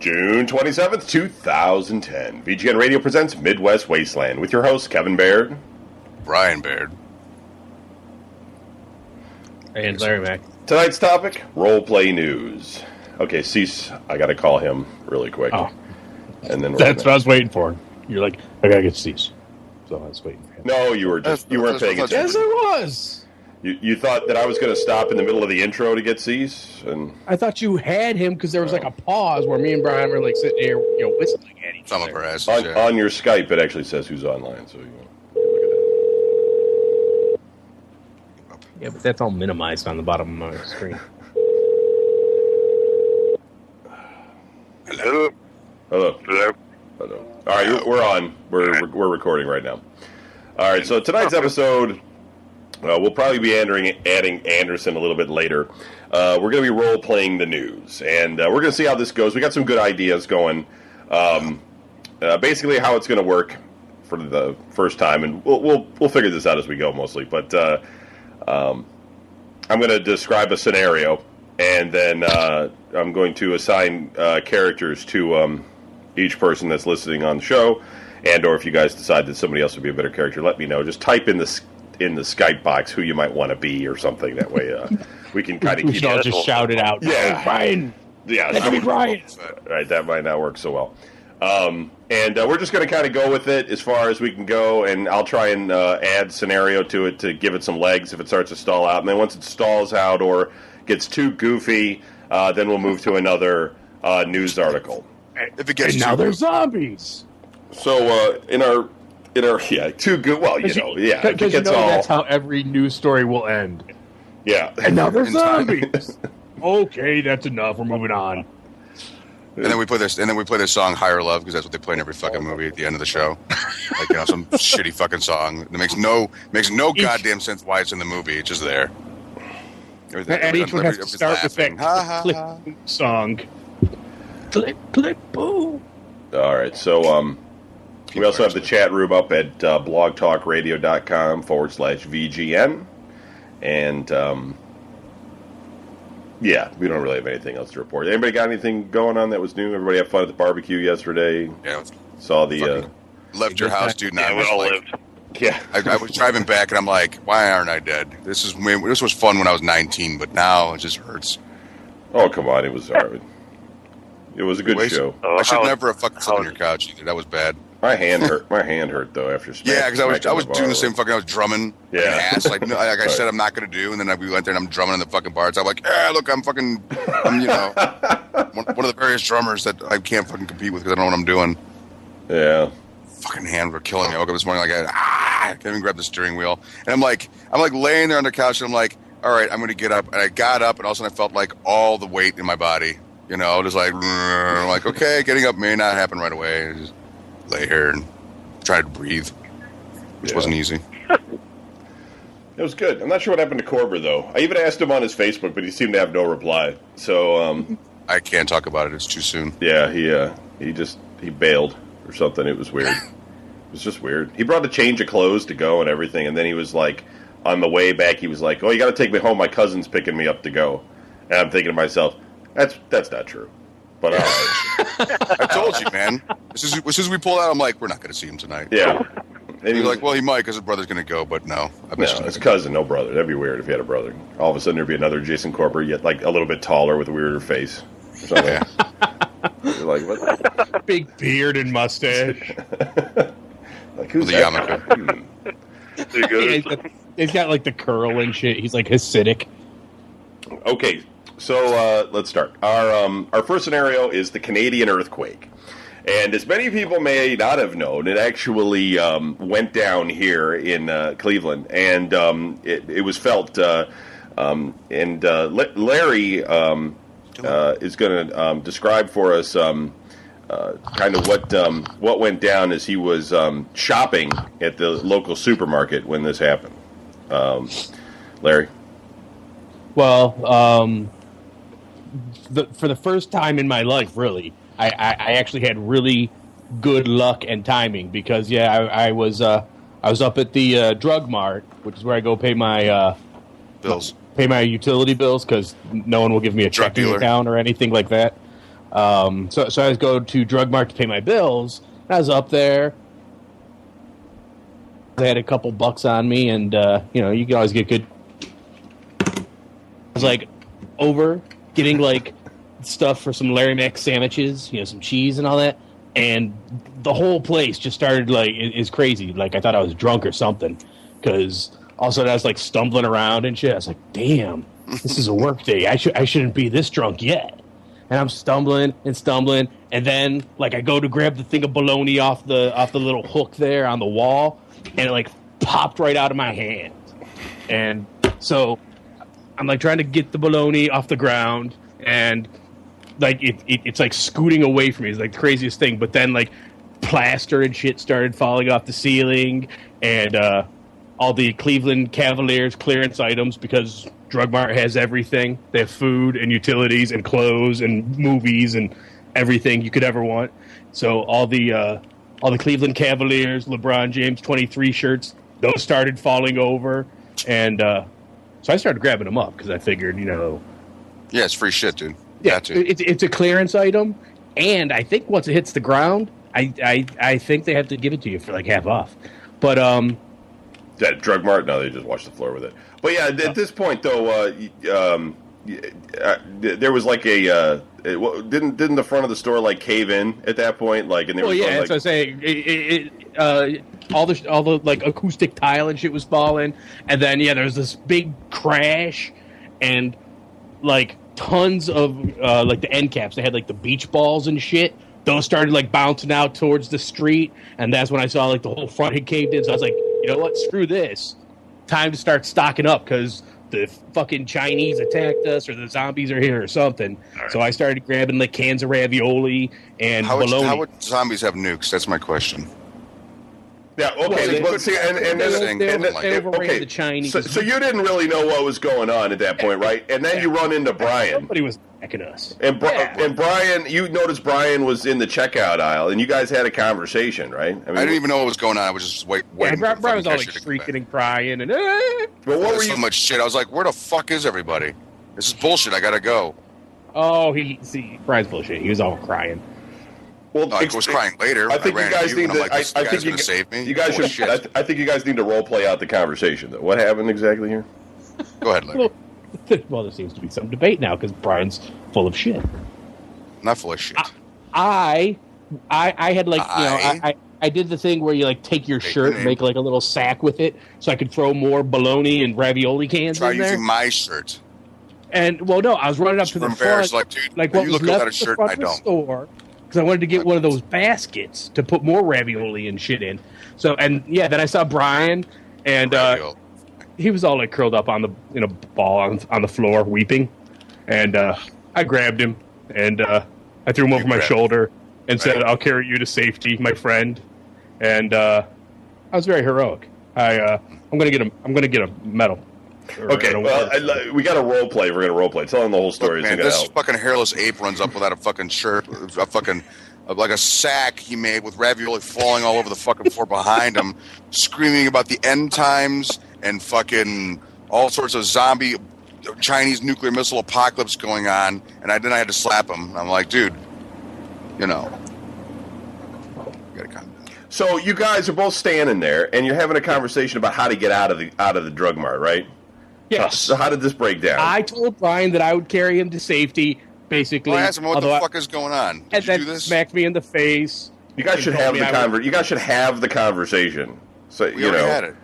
June 27th, 2010. VGN Radio presents Midwest Wasteland with your hosts, Kevin Baird. Brian Baird. And Larry Mack. Tonight's topic, role-play news. Okay, Cease, I gotta call him really quick. Oh. And then That's what I was waiting for. You're like, I gotta get Cease. So I was waiting for him. No, you weren't paying attention. Yes, I was. You thought that I was going to stop in the middle of the intro to get Cease? And I thought you had him because there was like a pause where me and Brian were like sitting here, whistling at each Some other. of our asses, on your Skype, it actually says who's online, so you look at that. Yeah, but that's all minimized on the bottom of my screen. Hello. Hello. Hello. Hello. All right, we're on. We're recording right now. All right, so tonight's episode, we'll probably be adding Anderson a little bit later. We're going to be role-playing the news, and we're going to see how this goes. We got some good ideas going. Basically, how it's going to work for the first time, and we'll figure this out as we go, mostly. But I'm going to describe a scenario, and then I'm going to assign characters to each person that's listening on the show, and or if you guys decide that somebody else would be a better character, let me know. Just type in the Skype box who you might want to be or something. That way we can kind of keep it. Just shout it out. Yeah. Oh, Brian. Yeah. That'd be Brian. Right, that might not work so well. And we're just going to kind of go with it as far as we can go, and I'll try and add scenario to it to give it some legs if it starts to stall out. And then once it stalls out or gets too goofy, then we'll move to another news article. If it gets And now they're zombies. So in our too good. Well, if it Because gets all that's how every news story will end. yeah. And now they're zombies. Okay, that's enough. We're moving on. And then we play this song "Higher Love" because that's what they play in every fucking movie at the end of the show. Like some shitty fucking song that makes no goddamn sense why it's in the movie. It's just there. And each one has to start with that click song. Click, click, boom. All right, so we also have the chat room up at blogtalkradio.com/VGN. And, yeah, we don't really have anything else to report. Anybody got anything going on that was new? Everybody have fun at the barbecue yesterday? Yeah. Saw the... left your house, dude. Now we all lived. Yeah. I was driving back, and I'm like, why aren't I dead? This was fun when I was 19, but now it just hurts. Oh, come on, it was all right. It was a good show. I should never have fucking slept on your couch either. That was bad. My hand hurt. My hand hurt though after. Yeah, because I was doing the same fucking. I was drumming. Yeah, ass like I said I'm not gonna do, and then we went there and I'm drumming in the fucking bars. I'm like, look, I'm one of the various drummers that I can't fucking compete with because I don't know what I'm doing. Yeah. Fucking hands were killing me. I woke up this morning like I can't even grab the steering wheel, and I'm like laying there on the couch, and I'm like, all right, I'm gonna get up, and I got up, and all of a sudden I felt like all the weight in my body. Just like, I'm like, okay, getting up may not happen right away. I just lay here and try to breathe, which wasn't easy. It was good. I'm not sure what happened to Corber, though. I even asked him on his Facebook, but he seemed to have no reply. So, I can't talk about it. It's too soon. Yeah, he bailed or something. It was weird. It was just weird. He brought a change of clothes to go and everything, and then he was like, on the way back, he was like, oh, you got to take me home. My cousin's picking me up to go. And I'm thinking to myself, that's not true. But all right. I told you, man. As soon as we pulled out, I'm like, we're not going to see him tonight. Yeah. And he's like, well, he might because his brother's going to go, but no. His cousin, no brother. That'd be weird if he had a brother. All of a sudden, there'd be another Jason Corber, yet like a little bit taller with a weirder face. Or something. Yeah. You're like, what? Big beard and mustache. Like, who's the that? Yeah, he's got like the curl and shit. He's like Hasidic. Okay. So let's start. Our first scenario is the Canadian earthquake. And as many people may not have known, it actually went down here in Cleveland. And it was felt. And Larry is going to describe for us kind of what went down as he was shopping at the local supermarket when this happened. Larry? Well, for the first time in my life, really, I actually had really good luck and timing because I was up at the drug mart, which is where I go pay my bills, pay my utility bills because no one will give me a checking account or anything like that. So I was go to Drug Mart to pay my bills. I was up there. I had a couple bucks on me, and you can always get good. I was like over getting like stuff for some Larry Mac sandwiches, some cheese and all that, and the whole place just started like is crazy. Like I thought I was drunk or something, because all of a sudden I was like stumbling around and shit. I was like, damn, this is a work day. I shouldn't be this drunk yet. And I'm stumbling, and then like I go to grab the thing of bologna off the little hook there on the wall, and it like popped right out of my hand. And so I'm like trying to get the bologna off the ground, and like it's like scooting away from me. It's like the craziest thing. But then like plaster and shit started falling off the ceiling, and all the Cleveland Cavaliers clearance items, because Drug Mart has everything. They have food and utilities and clothes and movies and everything you could ever want. So all the Cleveland Cavaliers, LeBron James 23 shirts, those started falling over, and so I started grabbing them up because I figured, yeah, it's free shit, dude. Yeah, it's a clearance item, and I think once it hits the ground, I think they have to give it to you for like half off. But that Drug Mart? No, they just wash the floor with it. But yeah, at this point though, there was like didn't the front of the store like cave in at that point? Like, and there was that's what I'm saying. All the like acoustic tile and shit was falling, and then there was this big crash, and like tons of like the end caps. They had like the beach balls and shit. Those started like bouncing out towards the street, and that's when I saw like the whole front had caved in. So I was like, you know what? Screw this. Time to start stocking up because the fucking Chinese attacked us, or the zombies are here, or something. Right. So I started grabbing like cans of ravioli and bologna. How would zombies have nukes? That's my question. Yeah. Okay. Well, see, they overran the Chinese. So you didn't really know what was going on at that point, right? And then you run into Brian. Somebody was attacking us. And Brian, you noticed Brian was in the checkout aisle, and you guys had a conversation, right? I didn't even know what was going on. I was just waiting. Brian was all like shrieking and crying, and but what were you? So much shit. I was like, where the fuck is everybody? This is bullshit. I gotta go. Oh, Brian's bullshit. He was all crying. Well, I was crying later. I think you guys need to. I think you save me. You guys should. I think you guys need to role play out the conversation. Though, what happened exactly here? Go ahead, Larry. Well, there seems to be some debate now because Brian's full of shit. Not full of shit. I had like I did the thing where you like take your shirt and make like a little sack with it, so I could throw more bologna and ravioli cans in there. Try using my shirt. And well, no, I was running up to the front, like, dude, like what was left of the front of the store. Because I wanted to get one of those baskets to put more ravioli and shit in. So, and yeah, then I saw Brian, and he was all like curled up on in a ball on the floor, weeping. And I grabbed him, and I threw him over my shoulder and said, "I'll carry you to safety, my friend." And I was very heroic. I'm gonna get a medal. Okay, well, we got a role play. We're going to role play. Tell them the whole story. Look, man, this fucking hairless ape runs up without a fucking shirt, like a sack he made with ravioli falling all over the fucking floor behind him, screaming about the end times and fucking all sorts of zombie Chinese nuclear missile apocalypse going on. And then I had to slap him. I'm like, dude, you gotta calm down. So you guys are both standing there, and you're having a conversation about how to get out of the drug mart, right? Yes. So how did this break down? I told Brian that I would carry him to safety, basically. Well, I asked him, what the fuck is going on? Did you do this? Smacked me in the face. You guys should have You guys should have the conversation. So we already had it.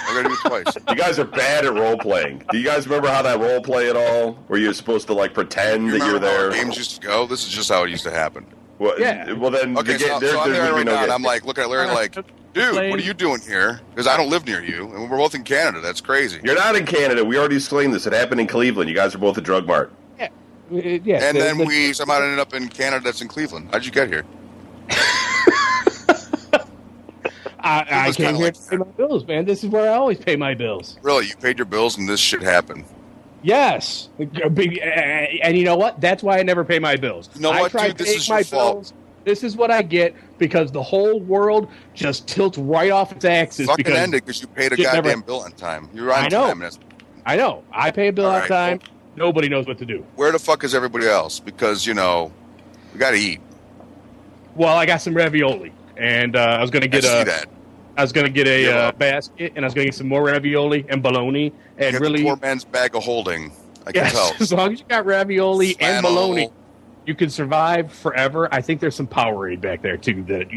We're gonna do it twice. You guys are bad at role playing. Do you guys remember how that role play at all? Where you're supposed to like pretend that you're there? How games used to go. This is just how it used to happen. Well, yeah. Well, then. Okay, so I'm there right now, and I'm like looking at Larry like, dude, what are you doing here? Because I don't live near you, and we're both in Canada. That's crazy. You're not in Canada. We already explained this. It happened in Cleveland. You guys are both at Drug Mart. Yeah. And then we somehow ended up in Canada. That's in Cleveland. How'd you get here? I came here to pay my bills, man. This is where I always pay my bills. Really? You paid your bills, and this shit happened? Yes. And you know what? That's why I never pay my bills. You know what, dude? This is your fault. This is what I get because the whole world just tilts right off its axis. Fucking end it because you paid a goddamn bill on time. You're on time. I know. I pay a bill on time. Nobody knows what to do. Where the fuck is everybody else? Because, we got to eat. Well, I got some ravioli, and I was going to get that. I was going to get a basket, and I was going to get some more ravioli and bologna, and Get really, the poor man's bag of holding. I can tell. as long as you got ravioli and Flannel. bologna, you can survive forever. I think there's some Powerade back there too that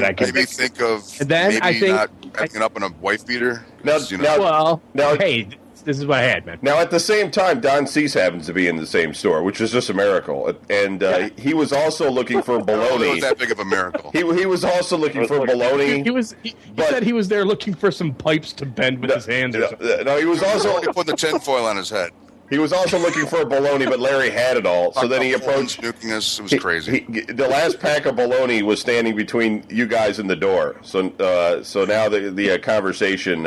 I can. Maybe think of And then maybe I think- not wrapping up in a wife beater. Now- 'cause, you know, Well, Now- hey, this is what I had, man. Now, at the same time, Don Cease happens to be in the same store, which is just a miracle. And he was also looking for it bologna. was that big of a miracle. He was also looking for bologna. He But- said he was there looking for some pipes to bend with his hands. Or something. No, he was also He put the tinfoil on his head. looking for bologna, but Larry had it all. So then he approached. Nuking us. It was crazy. The last pack of bologna was standing between you guys and the door. So now the conversation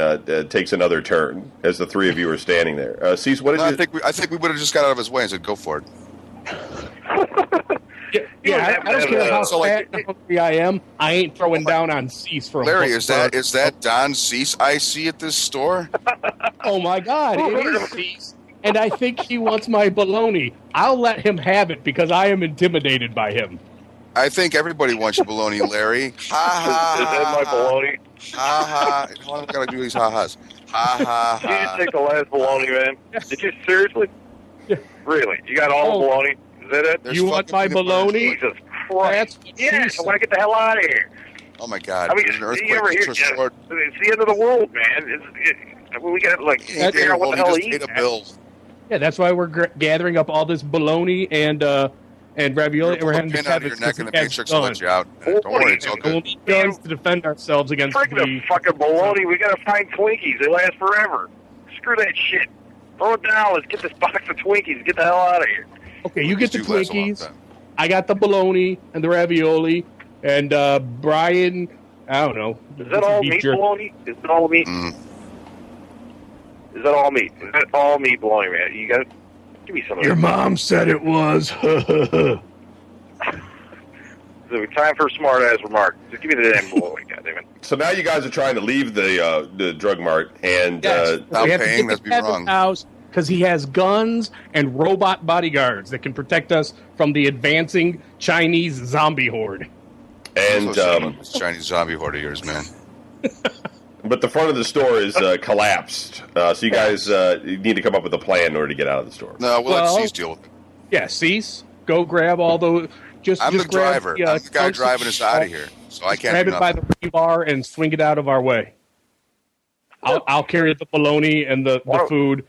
takes another turn as the three of you are standing there. Cease, what did No, you? I think we would have just got out of his way and said, "Go for it." Yeah, I don't care how So, like- fat and hungry I am. I ain't throwing down on Cease for a Larry, book is that Don Cease I see at this store? Oh my God, it is Cease. And I think he wants my bologna. I'll let him have it because I am intimidated by him. I think everybody wants your baloney, Larry. Ha ha Is that my ha baloney? ha ha. How long gotta do these ha ha's? Ha ha Did you just ha. take the last baloney, man? Did you seriously? Yeah. Really? You got all the Oh. baloney? Is that it? There's You want fucking my peanut butter. bologna? Jesus Christ. That's what Yeah, Cease I want to get the hell out of here. Oh my God! I mean, There's an you ever earthquake hear? just restored. It's the end of the world, man. We got like figure out what the hell Well, to he just eat. paid a bill. Yeah, that's why we're gathering up all this bologna and ravioli. And we're Put a having pin to out have of your it neck and the because Matrix he will has let you out. Well, Don't worry, it's all guns. We'll good. need guns to defend ourselves against Freaking the... the fucking baloney. We got to find Twinkies. They last forever. Screw that shit. Throw it down. Let's get this box of Twinkies. Get the hell out of here. Okay, you get the These do last a long Twinkies. time. I got the bologna and the ravioli. And Brian, I don't know. Is that all meat bologna? Is it all meat? Mm. Is that all meat? Is that all meat bologna, man? You got give me some of Your that. mom said it was. So time for a smart ass remark. Just give me the damn bologna, goddammit. So now you guys are trying to leave the drug mart, and Yes. Without We have to paying, get that's to be Kevin's wrong. house because he has guns and robot bodyguards that can protect us from the advancing Chinese zombie horde. and This Chinese zombie horde of yours, man. but the front of the store is collapsed. So you guys you need to come up with a plan in order to get out of the store. No, we'll Well- let Cease deal with it. Yeah, Cease, go grab all those. I'm the just grab driver. the, I'm the guy chunks of driving us shit. out of here, so I can't Grab do it by nothing. the rebar and swing it out of our way. I'll carry the bologna and the Why- food.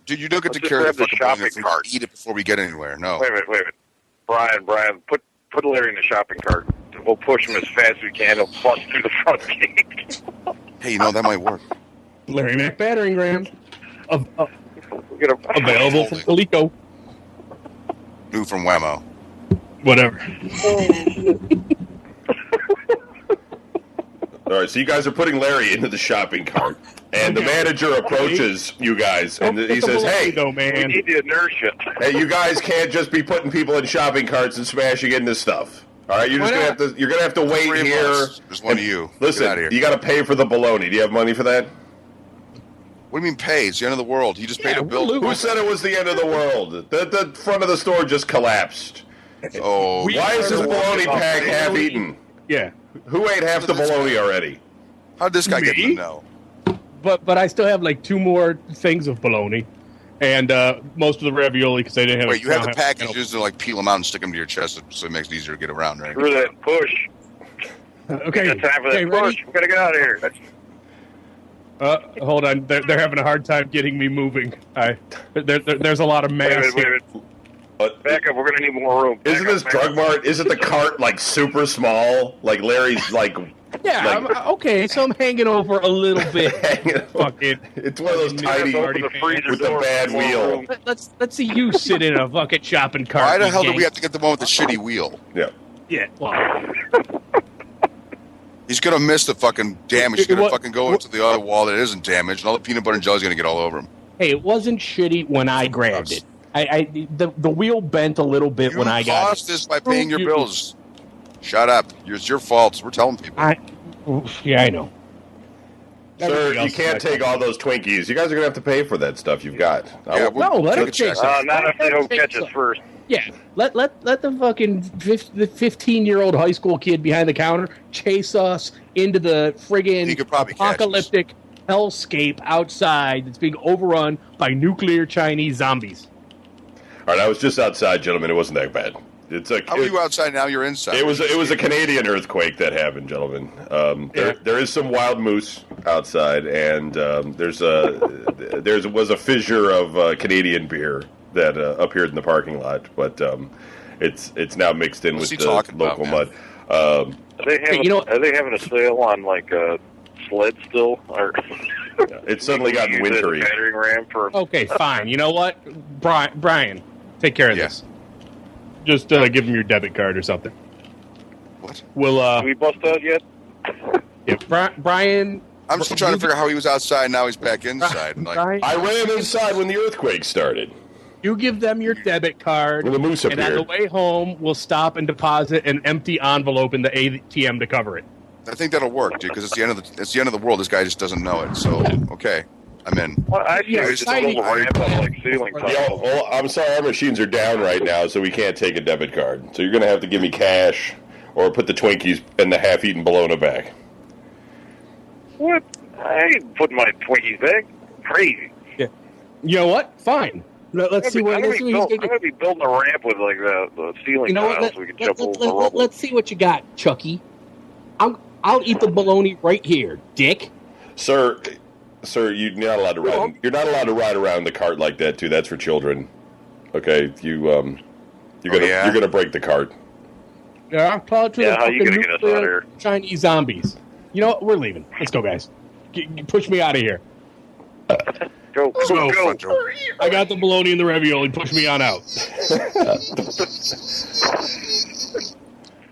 Dude, you don't get Let's to just carry the grab the fucking shopping plane if we cart. eat it before we get anywhere. No. Wait a minute. Brian, put Larry in the shopping cart. We'll push him as fast as we can. He'll bust through the front gate. Hey, that might work. Larry Mac battering ram. We're gonna Available from Coleco. New from Whammo. Whatever. All right, so you guys are putting Larry into the shopping cart, and the manager approaches you guys, and Don't he put the says, bologna, "Hey, though, We man. need the inertia. hey, you guys can't just be putting people in shopping carts and smashing into stuff. All right, you're Why just not? you're gonna have to wait Three of here. us. There's one of you. Get Listen, out of here. you got to pay for the bologna. Do you have money for that? What do you mean pay? It's the end of the world. You just paid a bill. we'll Who said it was the end of the world? The front of the store just collapsed. Oh, Why is this bologna pack half eaten? Yeah. Who ate half the bologna already? how'd this guy get Me? to know? But I still have like 2 more things of bologna. And most of the ravioli because I didn't have Wait, you have the I don't package. You just like peel them out and stick them to your chest so it makes it easier to get around, right? Screw that push. Okay. It's time for Okay, that ready? push. We gotta get out of here. Hold on. They're having a hard time getting me moving. There's a lot of mass Wait a here. minute. But Back up. We're gonna need more room. isn't Back this up, back drug mart? Isn't the cart like super small? Like Larry's like Yeah, like- okay, so I'm hanging over a little bit. hanging over. Fucking. It's one of those Fucking tiny nerd Open the party freezer with the door, bad more wheel. room. Let's see you sit in a fucking shopping cart. Why the you hell do gank. we have to get the one with the shitty wheel? Yeah. Yeah. Well, He's gonna miss the fucking damage. He's gonna What- fucking go into the other wall that isn't damaged, and all the peanut butter and jelly's gonna get all over him. hey, it wasn't shitty when I grabbed it. The wheel bent a little bit You when I got caused this by paying your You- bills. Shut up. It's your fault. We're telling people. it. Yeah, I know. Sir, you else can't is take all those Twinkies. You guys are going to have to pay for that stuff you've got. Yeah, No, let take him a check. chase us. Not if they don't Chase catch us us. first. Yeah, let the fucking the 15-year-old high school kid behind the counter chase us into the He friggin' could probably catch us. apocalyptic hellscape outside that's being overrun by nuclear Chinese zombies. All right, I was just outside, gentlemen. It wasn't that bad. It's a. How are you outside now? You're inside. It was a Canadian earthquake that happened, gentlemen. There is some wild moose outside, and there was a fissure of Canadian beer that appeared in the parking lot, but it's now mixed in What's with he the talking about, local man? mud. Are they having, you know- are they having a sale on like sled still? Or It's suddenly gotten use it as a wintry. battering ram for Okay, fine. You know what, Brian, take care of Yeah. this. Just give him your debit card or something. What? We'll Did we bust out yet? yeah, Brian. I'm still trying to figure out how he was outside. Now he's back inside. Like, Brian, I ran inside when the earthquake started. you give them your debit card, Well, the moose and on the appeared. way home, we'll stop and deposit an empty envelope in the ATM to cover it. I think that'll work, dude. Because it's the end of the world. This guy just doesn't know it. So okay, I'm in. Well, actually, Yeah, we just signing- build a ramp up like ceiling Yeah, Yeah, tile. well, I'm sorry, our machines are down right now, so we can't take a debit card. So you're going to have to give me cash or put the Twinkies and the half-eaten bologna back. What? I ain't putting my Twinkies back. Crazy. You know what? Fine. Let's see what I'm let's see what he's going gonna do. to be building a ramp with like the ceiling You know what? tiles so we can jump over the rubble. Let's see what you got, Chucky. I'll eat the bologna right here, Dick. Sir, you're not allowed to ride. You're not allowed to ride around the cart like that, too. That's for children. Okay, you're gonna break the cart. Yeah, I'll call it to Yeah, the how you fucking gonna get us out of nuclear here? Chinese zombies. You know what? We're leaving. Let's go, guys. Push me out of here. Go, Go. go. Front door. I got the bologna and the ravioli. Push me on out.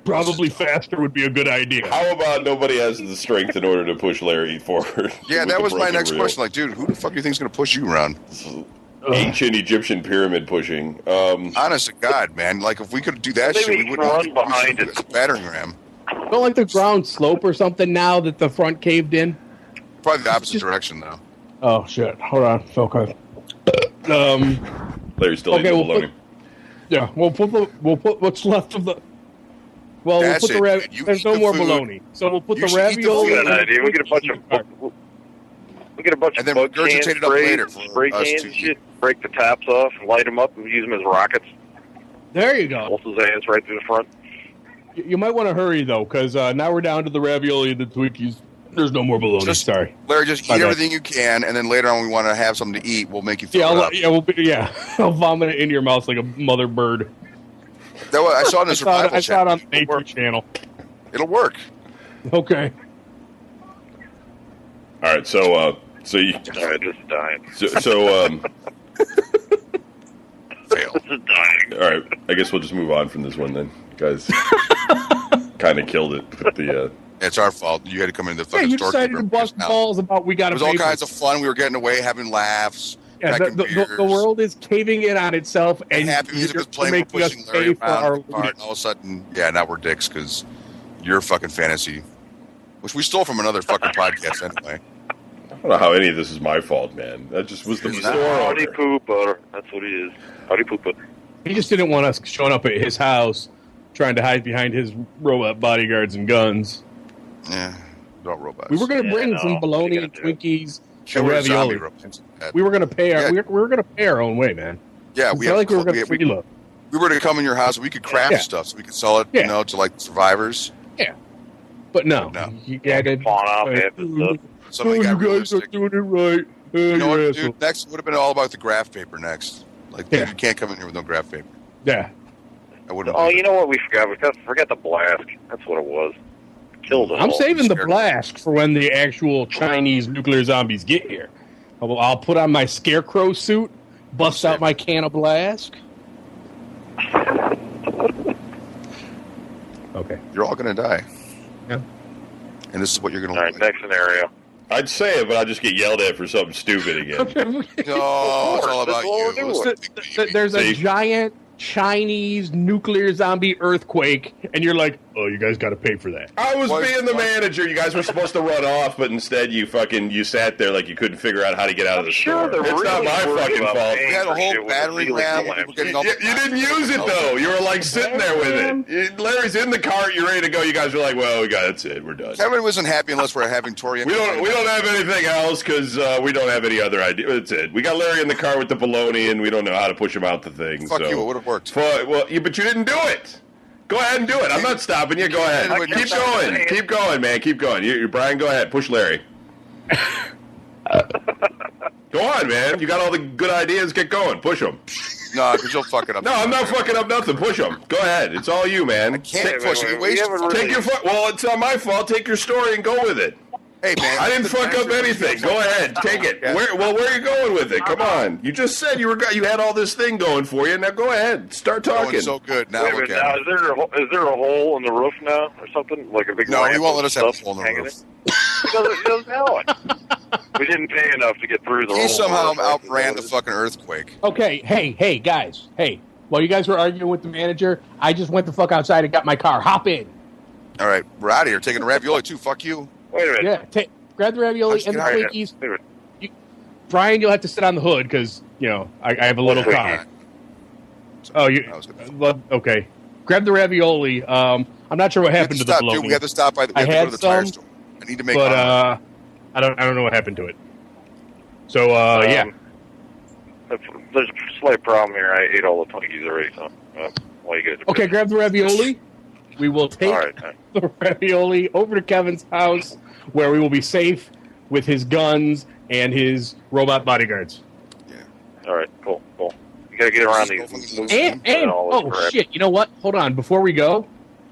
Probably faster would be a good idea. How about nobody has the strength in order to push Larry forward? Yeah, with that the was my broken next reel? question. Like, dude, who the fuck do you think is going to push you around? Ancient Egyptian pyramid pushing. Honest to God, man. Like, if we could do that Maybe shit, we we wouldn't run have behind to it. a battering ram. Don't like the ground slope or something now that the front caved in. Probably the opposite direction, though. Oh shit! Hold on. Okay. Larry's still Okay, eating the we'll bologna. Yeah, we'll put what's left of the. Well, That's we'll put the it. You there's eat no the more food. bologna, so we'll put You the should eat the ravioli. We got food. an idea. We get a bunch of And then bug regurgitate cans, it up later for spray us cans to and eat. shit. Break the tops off and light them up and use them as rockets. There you go. Pulse his ass right through the front. You might want to hurry though, because now we're down to the ravioli and the Twinkies. There's no more bologna. Just- Sorry. Larry, just eat Okay. everything you can, and then later on, we want to have something to eat. We'll make you throw Yeah, it up. I'll vomit it in your mouth like a mother bird. That was, I saw it in the I survival saw it on chat. the Nature Channel. It'll work. Okay. All right, so you, All right, this is dying. Fail. This is dying. all right. I guess we'll just move on from this one then, guys. Kind of killed it with the. It's our fault. You had to come into the Yeah, fucking you store. decided to bust balls about we got It to was all pay for kinds of fun. We were getting away, having laughs, Yeah, cracking the beers. world is caving in on itself, and and happy music you're was playing. We're making us pushing Larry pay for our around the cart, and all of a sudden, yeah, now we're dicks because you're fucking fantasy, which we stole from another fucking podcast anyway. I don't know how any of this is my fault, man. That just was the He's store Howdy owner. poop butter. That's what he is. Howdy poop butter. He just didn't want us showing up at his house trying to hide behind his robot bodyguards and guns. Yeah, they're all robots. We were going to Yeah, bring no, some bologna you and gotta do it. Twinkies Sure, and we're zombie ravioli. robots. We were going to pay our Yeah. we were going to pay our own way, man. Yeah, It's we not have like we were going to we, freeload. we were to come in your house. We could craft Yeah. stuff so we could sell it, Yeah. you know, to like survivors. But no, No. you got to Pawn off half the stuff. Somebody you got guys are realistic. doing it right. You know what, you dude? asshole. Next would have been all about the graph paper. Next, like, Yeah. dude, you can't come in here with no graph paper. Yeah. I wouldn't. Oh, you know what we forgot? We forgot the blast. That's what it was. Killed us I'm all. saving the scared. blast for when the actual Chinese nuclear zombies get here. I'll put on my scarecrow suit, bust out my can of blast. Okay. You're all gonna die. Yeah. And this is what you're gonna All look right, like. next scenario. I'd say it, but I'll just get yelled at for something stupid again. No, it's all about That's what you. we're It's doing. the big baby. There's a See? giant Chinese nuclear zombie earthquake, and you're like, oh, you guys got to pay for that. I was being the manager. You guys were supposed to run off, but instead you sat there like you couldn't figure out how to get out of the store. It's not my fucking fault. We had a whole battery ram. You didn't use it though. You were like sitting there with it. Larry's in the cart. You're ready to go. You guys were like, well, that's it. We're done. Kevin wasn't happy unless we're having Tori. We don't have anything else because we don't have any other idea. That's it. We got Larry in the car with the bologna, and we don't know how to push him out the thing. Fuck you. It would have worked. But you didn't do it. Go ahead and do it. I'm not stopping you. Go ahead. Keep going. Keep going, man. Keep going. Brian, go ahead. Push Larry. Go on, man. You got all the good ideas. Get going. Push them. No, because you'll fuck it up. No, I'm not fucking up nothing. Push them. Go ahead. It's all you, man. I can't push it. Take your well, it's not my fault. Take your story and go with it. Hey, man. I didn't fuck up anything. Go ahead. Take it. Where are you going with it? Come on. You just said you had all this thing going for you. Now go ahead. Start talking. Going so good. Now look now, is there a hole in the roof now or something? Like a big No, he won't let us have a hole in the roof. He doesn't know it. We didn't pay enough to get through the hole. He somehow outran the fucking earthquake. Okay, hey, guys. Hey, while you guys were arguing with the manager, I just went the fuck outside and got my car. Hop in. All right, we're out of here. Taking a ravioli, too. Fuck you. Wait a minute. Yeah, grab the ravioli and the Twinkies. Brian, you'll have to sit on the hood because, I have a little car. Oh, okay. Grab the ravioli. I'm not sure what happened to the bologna. We had to stop by the tire store. I need to make but I don't know what happened to it. So, yeah. There's a slight problem here. I ate all the Twinkies already, so you guys are okay, grab the ravioli. We will take right. the ravioli over to Kevin's house where we will be safe with his guns and his robot bodyguards. Yeah. All right, cool. You gotta get around these. And shit, you know what? Hold on. Before we go,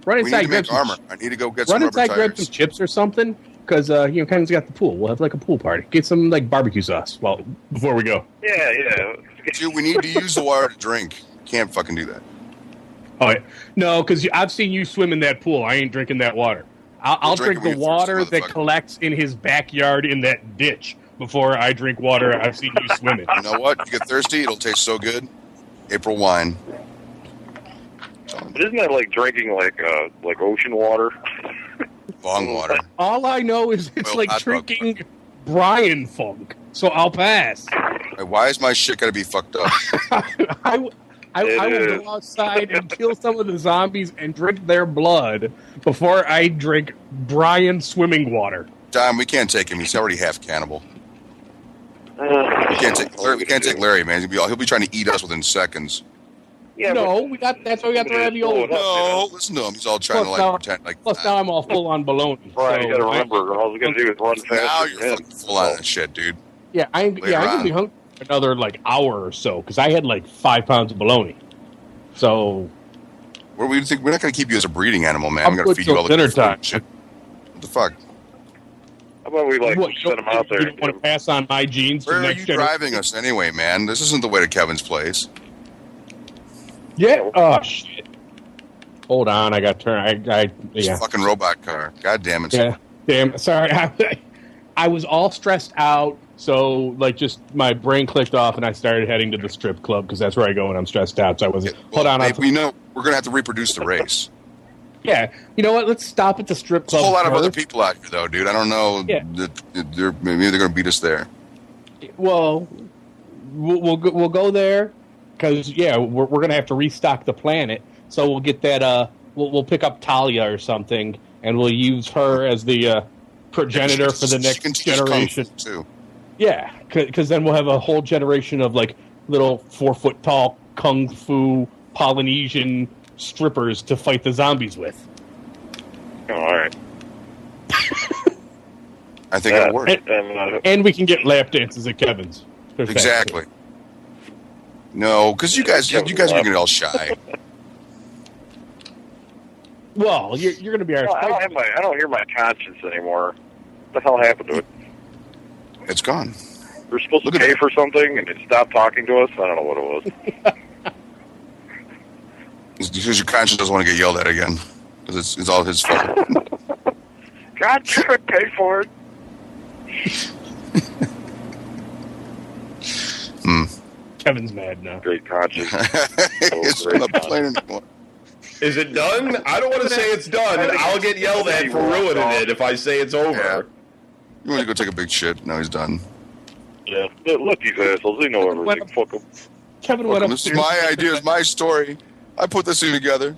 run inside, grab some armor. I need to go get some rubber tires. Run inside, grab some chips or something. Because, Kevin's got the pool. We'll have, like, a pool party. Get some, like, barbecue sauce before we go. Yeah. Dude, we need to use the water to drink. Can't fucking do that. Oh, yeah. No, because I've seen you swim in that pool. I ain't drinking that water. I'll drink the water that collects in his backyard in that ditch before I drink water I've seen you swim in. You know what? You get thirsty, it'll taste so good. April wine. But isn't that like drinking, like ocean water? Bong water. All I know is it's like drinking Brian Funk, so I'll pass. Why is my shit gotta be fucked up? I will go outside and kill some of the zombies and drink their blood before I drink Brian swimming water. Dom, we can't take him. He's already half cannibal. We can't take Larry, man. He'll be trying to eat us within seconds. Yeah, no, that's why we got the ravioli. No, listen to him. He's all trying to pretend like. Plus, now I'm all full on bologna. Right, you got to remember, all we got to do is run fast. Now you're fucking full on that shit, dude. Yeah, I'm gonna be hungry for another hour or so because I had 5 pounds of bologna. So, we're not going to keep you as a breeding animal, man. I'm going to feed you all the dinner time. Shit. What the fuck? How about we send them out there? You don't want to pass on my genes to Where the are next you generation? driving us anyway, man? This isn't the way to Kevin's place. Yeah. Oh shit. Hold on, I got turned. It's a fucking robot car. God damn it. Yeah. Damn. Sorry, I was all stressed out. So just my brain clicked off, and I started heading to the strip club because that's where I go when I'm stressed out. So I was. Hold on. We know we're gonna have to reproduce the race. Yeah. You know what? Let's stop at the strip club. There's a whole lot first. of other people out here, though, dude. I don't know. Yeah. Maybe they're gonna beat us there. Well, we'll go there. Because, we're going to have to restock the planet. So we'll get that, we'll pick up Talia or something, and we'll use her as the progenitor for the next generation. Too. Yeah, because then we'll have a whole generation of, little 4-foot-tall kung fu Polynesian strippers to fight the zombies with. Oh, all right. I think it'll work. And we can get lap dances at Kevin's. Exactly. No, because you guys are getting all shy. Well, you're going to be our. I don't hear my conscience anymore. What the hell happened to it? It's gone. We're supposed to pay for something, and it stopped talking to us. I don't know what it was. It's because your conscience doesn't want to get yelled at again. Because it's all his fault. God damn it, pay for it. Kevin's mad now. Great conscience. It's not playing anymore. Is it done? I don't want to say it's done. I'll get yelled at for ruining it if I say it's over. Yeah. You want to go take a big shit? Now he's done. Yeah. Look, these assholes. They know everything. Fuck them. Kevin went This is upstairs. my idea. It's my story. I put this thing together.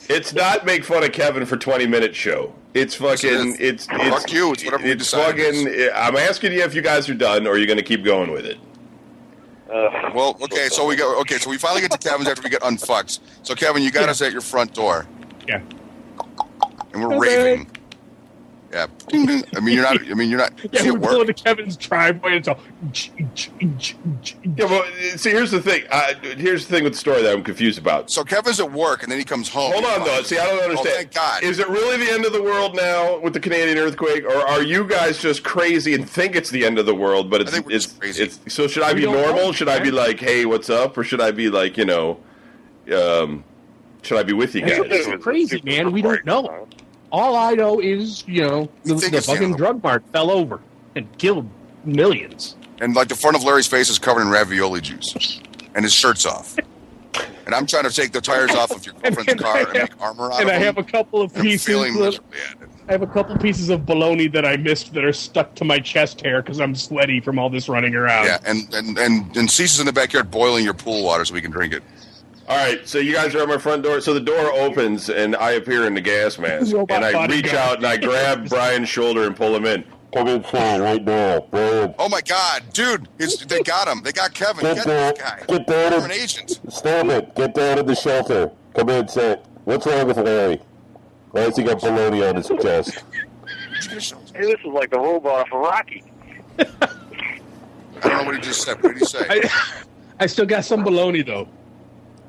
It's not make fun of Kevin for 20-minute show. It's fucking. It's fuck you. It's whatever we It's decide it fucking. I'm asking you if you guys are done, or you're going to keep going with it. Well, okay. So we go. Okay, so we finally get to Kevin's after we get unfucked. So Kevin, you got us at your front door, Yeah. and we're raving. Yeah. I mean, you're not. I mean, you're not. Yeah, See we it pull work? into Kevin's driveway and it's all. Yeah, well, see, here's the thing. Here's the thing with the story that I'm confused about. So Kevin's at work, and then he comes home. Hold on, though. See, I don't understand. Oh, thank God. Is it really the end of the world now with the Canadian earthquake, or are you guys just crazy and think it's the end of the world? But I think we're just crazy. So should I be don't normal? know, Should I be man. like, hey, what's up? Or should I be like, should I be with you guys? It's crazy, man. We don't know. All I know is, the think it's fucking the- drug mart fell over and killed millions. And like the front of Larry's face is covered in ravioli juice, and his shirt's off. And I'm trying to take the tires off of your girlfriend's car and make armor out And of I them. have a couple of I'm pieces. feeling Of, miserably at it. I have a couple pieces of bologna that I missed that are stuck to my chest hair because I'm sweaty from all this running around. Yeah, and Cease is in the backyard boiling your pool water so we can drink it. All right, so you guys are at my front door. So the door opens, and I appear in the gas mask. Robot And I bodyguard. reach out, and I grab Brian's shoulder and pull him in. Come inside right now. Boom. Oh my God, dude! They got him. They got Kevin. Get this guy. Get down. I'm an agent. Stop it. Get down to the shelter. Come in, sit. What's wrong with Larry? Why has he got bologna on his chest? Did you get a shelter? Hey, this is like the robot for Rocky. I don't know what he just said. What did he say? I still got some bologna, though.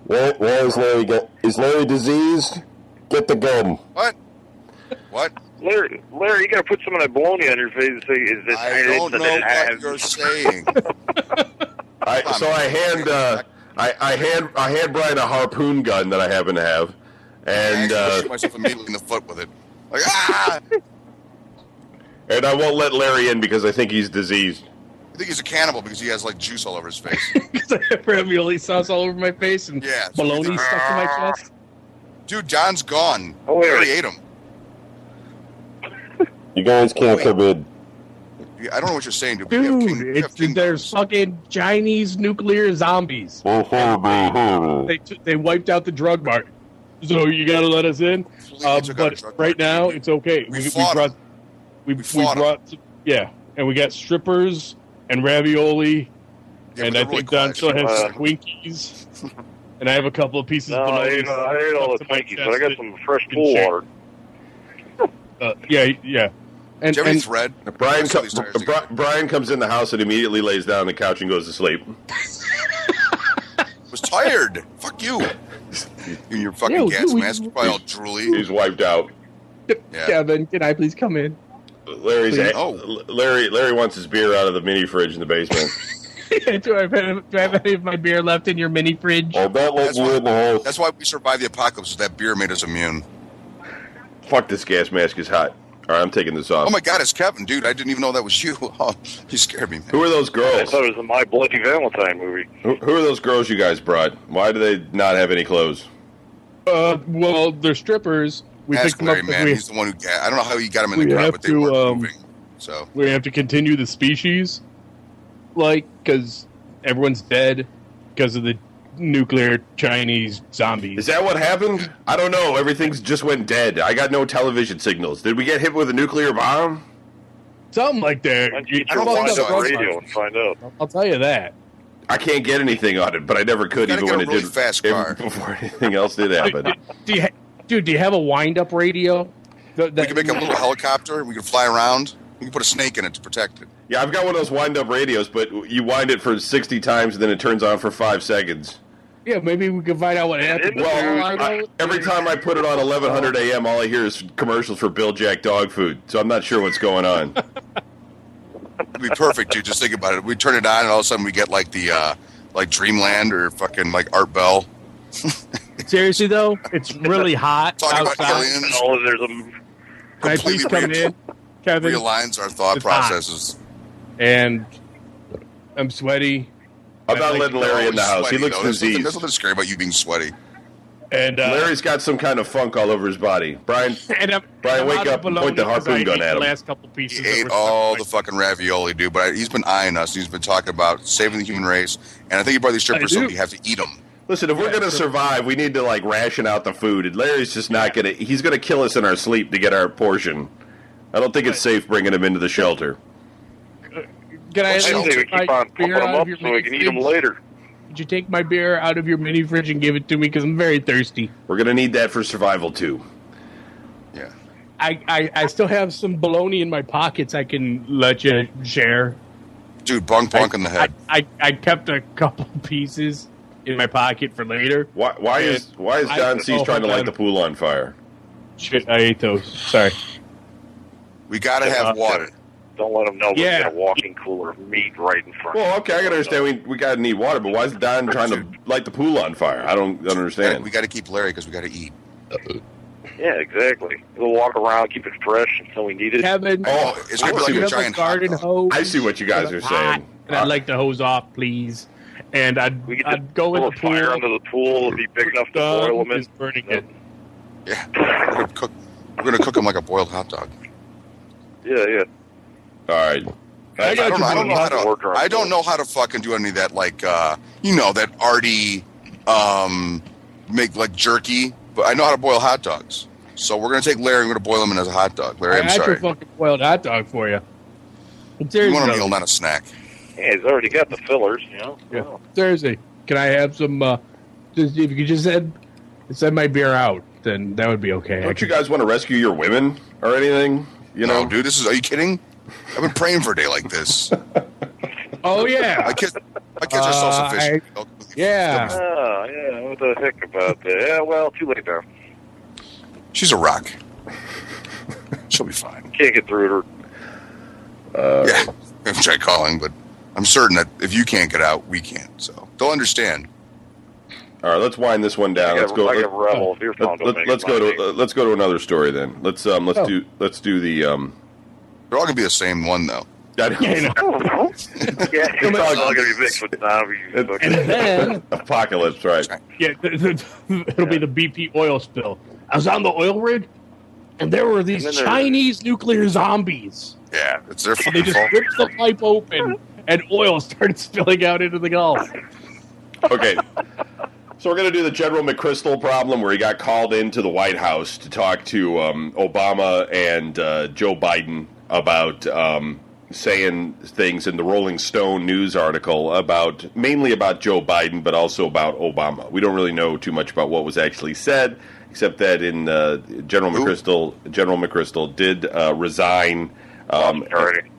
Where is Larry? Is Larry diseased? Get the gun. What? What? Larry, you gotta put some of that bologna on your face and say, "Is this?" I don't know what you're saying. I hand Brian a harpoon gun that I happen to have, and I shoot myself immediately in the foot with it. Like ah! and I won't let Larry in because I think he's diseased. I think he's a cannibal because he has like juice all over his face. Because I have ravioli sauce all over my face and Yeah, so bologna he's- stuck to my chest. Dude, John's gone. Oh, wait. Larry ate him. You guys can't Wait. come in. I don't know what you're saying, dude. We have Dude, we have king there's dogs. fucking Chinese nuclear zombies. They wiped out the drug mart. So you got to let us in. Completely took out a But drug right mart. now, it's okay. We fought 'em. We fought 'em. Yeah, and we got strippers and ravioli, Yeah, and but I they're really think Don quiet. still has some Twinkies. And I have a couple of pieces No, of I bologna. ate all the stuck to my Twinkies, but I got chest some fresh and pool share. water. Yeah. And, Did you have any and thread? Brian, Let's put these tires together. Brian comes in the house and immediately lays down on the couch and goes to sleep. Was tired. Fuck you. In your fucking Yeah, gas we- mask, you're probably all drooly. He's wiped out. Yeah. Kevin, can I please come in? Larry's Oh. Larry wants his beer out of the mini fridge in the basement. do I have any of my beer left in your mini fridge? I'll not let That's you why- in the house. That's why we survived the apocalypse. That beer made us immune. Fuck, this gas mask is hot. All right, I'm taking this off. Oh my God, it's Kevin, dude! I didn't even know that was you. Oh, you scared me, man. Who are those I girls? thought it was a My Bloody Valentine movie. Who are those girls you guys brought? Why do they not have any clothes? Well, they're strippers. We Ask picked them up Larry, 'cause man. He's the one who. I don't know how he got him in the we car, have but they to, weren't moving. So we have to continue the species, because everyone's dead because of the nuclear Chinese zombies. Is that what happened? I don't know. Everything's just went dead. I got no television signals. Did we get hit with a nuclear bomb? Something like that. Why don't you I don't wind think up so. radio and find out. I'll tell you that. I can't get anything on it, but I never could, Gotta even get when a it really did. fast even car. before anything else did happen. Do you have a wind-up radio? we can make a little helicopter. We can fly around. We can put a snake in it to protect it. Yeah, I've got one of those wind-up radios, but you wind it for 60 times and then it turns on for 5 seconds. Yeah, maybe we can find out what happened. Well, every time I put it on 1100 a.m., all I hear is commercials for Bill Jack dog food. So I'm not sure what's going on. It'd be perfect, dude. Just think about it. We turn it on, and all of a sudden we get like the like Dreamland or fucking like Art Bell. Seriously though, it's really hot Talking about outside. aliens. Oh, there's a Can I please completely come in, Kevin? realigns our thought It's hot. processes. And I'm sweaty. I'm not letting Larry in the house. He Sweaty, looks though. There's diseased. nothing scary about you being sweaty. And Larry's got some kind of funk all over his body. Brian, I'm wake out of up and bologna point the 'cause harpoon I gun ate at the him. last couple pieces He that ate were all stuck the fucking ravioli, dude. But he's been eyeing us. He's been talking about saving the human race. And I think he brought these strippers so do. you have to eat them. Listen, if we're going to survive, we need to like ration out the food. And Larry's just not going to. He's going to kill us in our sleep to get our portion. I don't think it's safe bringing him into the shelter. Can I I say we keep on pumping beer them out up of your so we can eat them fridge? later. Could you take my beer out of your mini fridge and give it to me? Because I'm very thirsty. We're going to need that for survival too. Yeah. I still have some bologna in my pockets I can let you share. Dude, bonk in the head. I kept a couple pieces in my pocket for later. Why is Don C's trying to light the pool on fire? Shit, I ate those. Sorry. We got to have water. Don't let them know Yeah. we've got a walking cooler of meat right in front. Well, okay, I can understand we got to need water, but why is Don trying to light the pool on fire? I don't understand. We got to keep Larry because we got to eat. Yeah, exactly. We'll walk around, keep it fresh until we need it. Kevin, Oh, It's I gonna be see like a what- giant hot garden dog. hose. I see what you guys are saying. And I'd like the hose off, please. And We could I'd go in pull the a fire pool. under the pool. It'll be big enough to boil them in. Is burning it. Yeah. We're gonna cook him like a boiled hot dog. Yeah, yeah. All right. I got I don't know how Work to. around I don't it. know how to fucking do any of that. Like, that arty, make like jerky. But I know how to boil hot dogs. So we're gonna take Larry. and We're gonna boil him in as a hot dog. Larry, I I'm had sorry. your fucking boiled hot dog for you. You Seriously, want a meal, not a snack. Yeah, he's already got the fillers, you know. Yeah. Thursday, can I have some? If you could just send my beer out, then that would be okay. Don't you guys want to rescue your women or anything? You know, No, dude, are you kidding? I've been praying for a day like this. Oh yeah. My kids are self-sufficient. Yeah. Oh, yeah, what the heck about that? Yeah, well, too late now. She's a rock. She'll be fine. Can't get through to her. Yeah, I've tried calling, but I'm certain that if you can't get out, we can't. So they'll understand. all right. Let's wind this one down. Let's go. Like a rebel. If your phone don't make Let's it, go mine to let's go to another story then. Let's do the They're all gonna be the same one, though. Yeah, I know. Yeah, it's all going to be mixed with zombies. And then apocalypse, right? yeah, it'll be the BP oil spill. I was on the oil rig, and there were these And then Chinese nuclear zombies. Yeah, it's their They fucking just fault. ripped the pipe open, and oil started spilling out into the Gulf. Okay. So we're going to do the General McChrystal problem where he got called into the White House to talk to Obama and Joe Biden about saying things in the Rolling Stone news article mainly about Joe Biden, but also about Obama. We don't really know too much about what was actually said, except that in General McChrystal did resign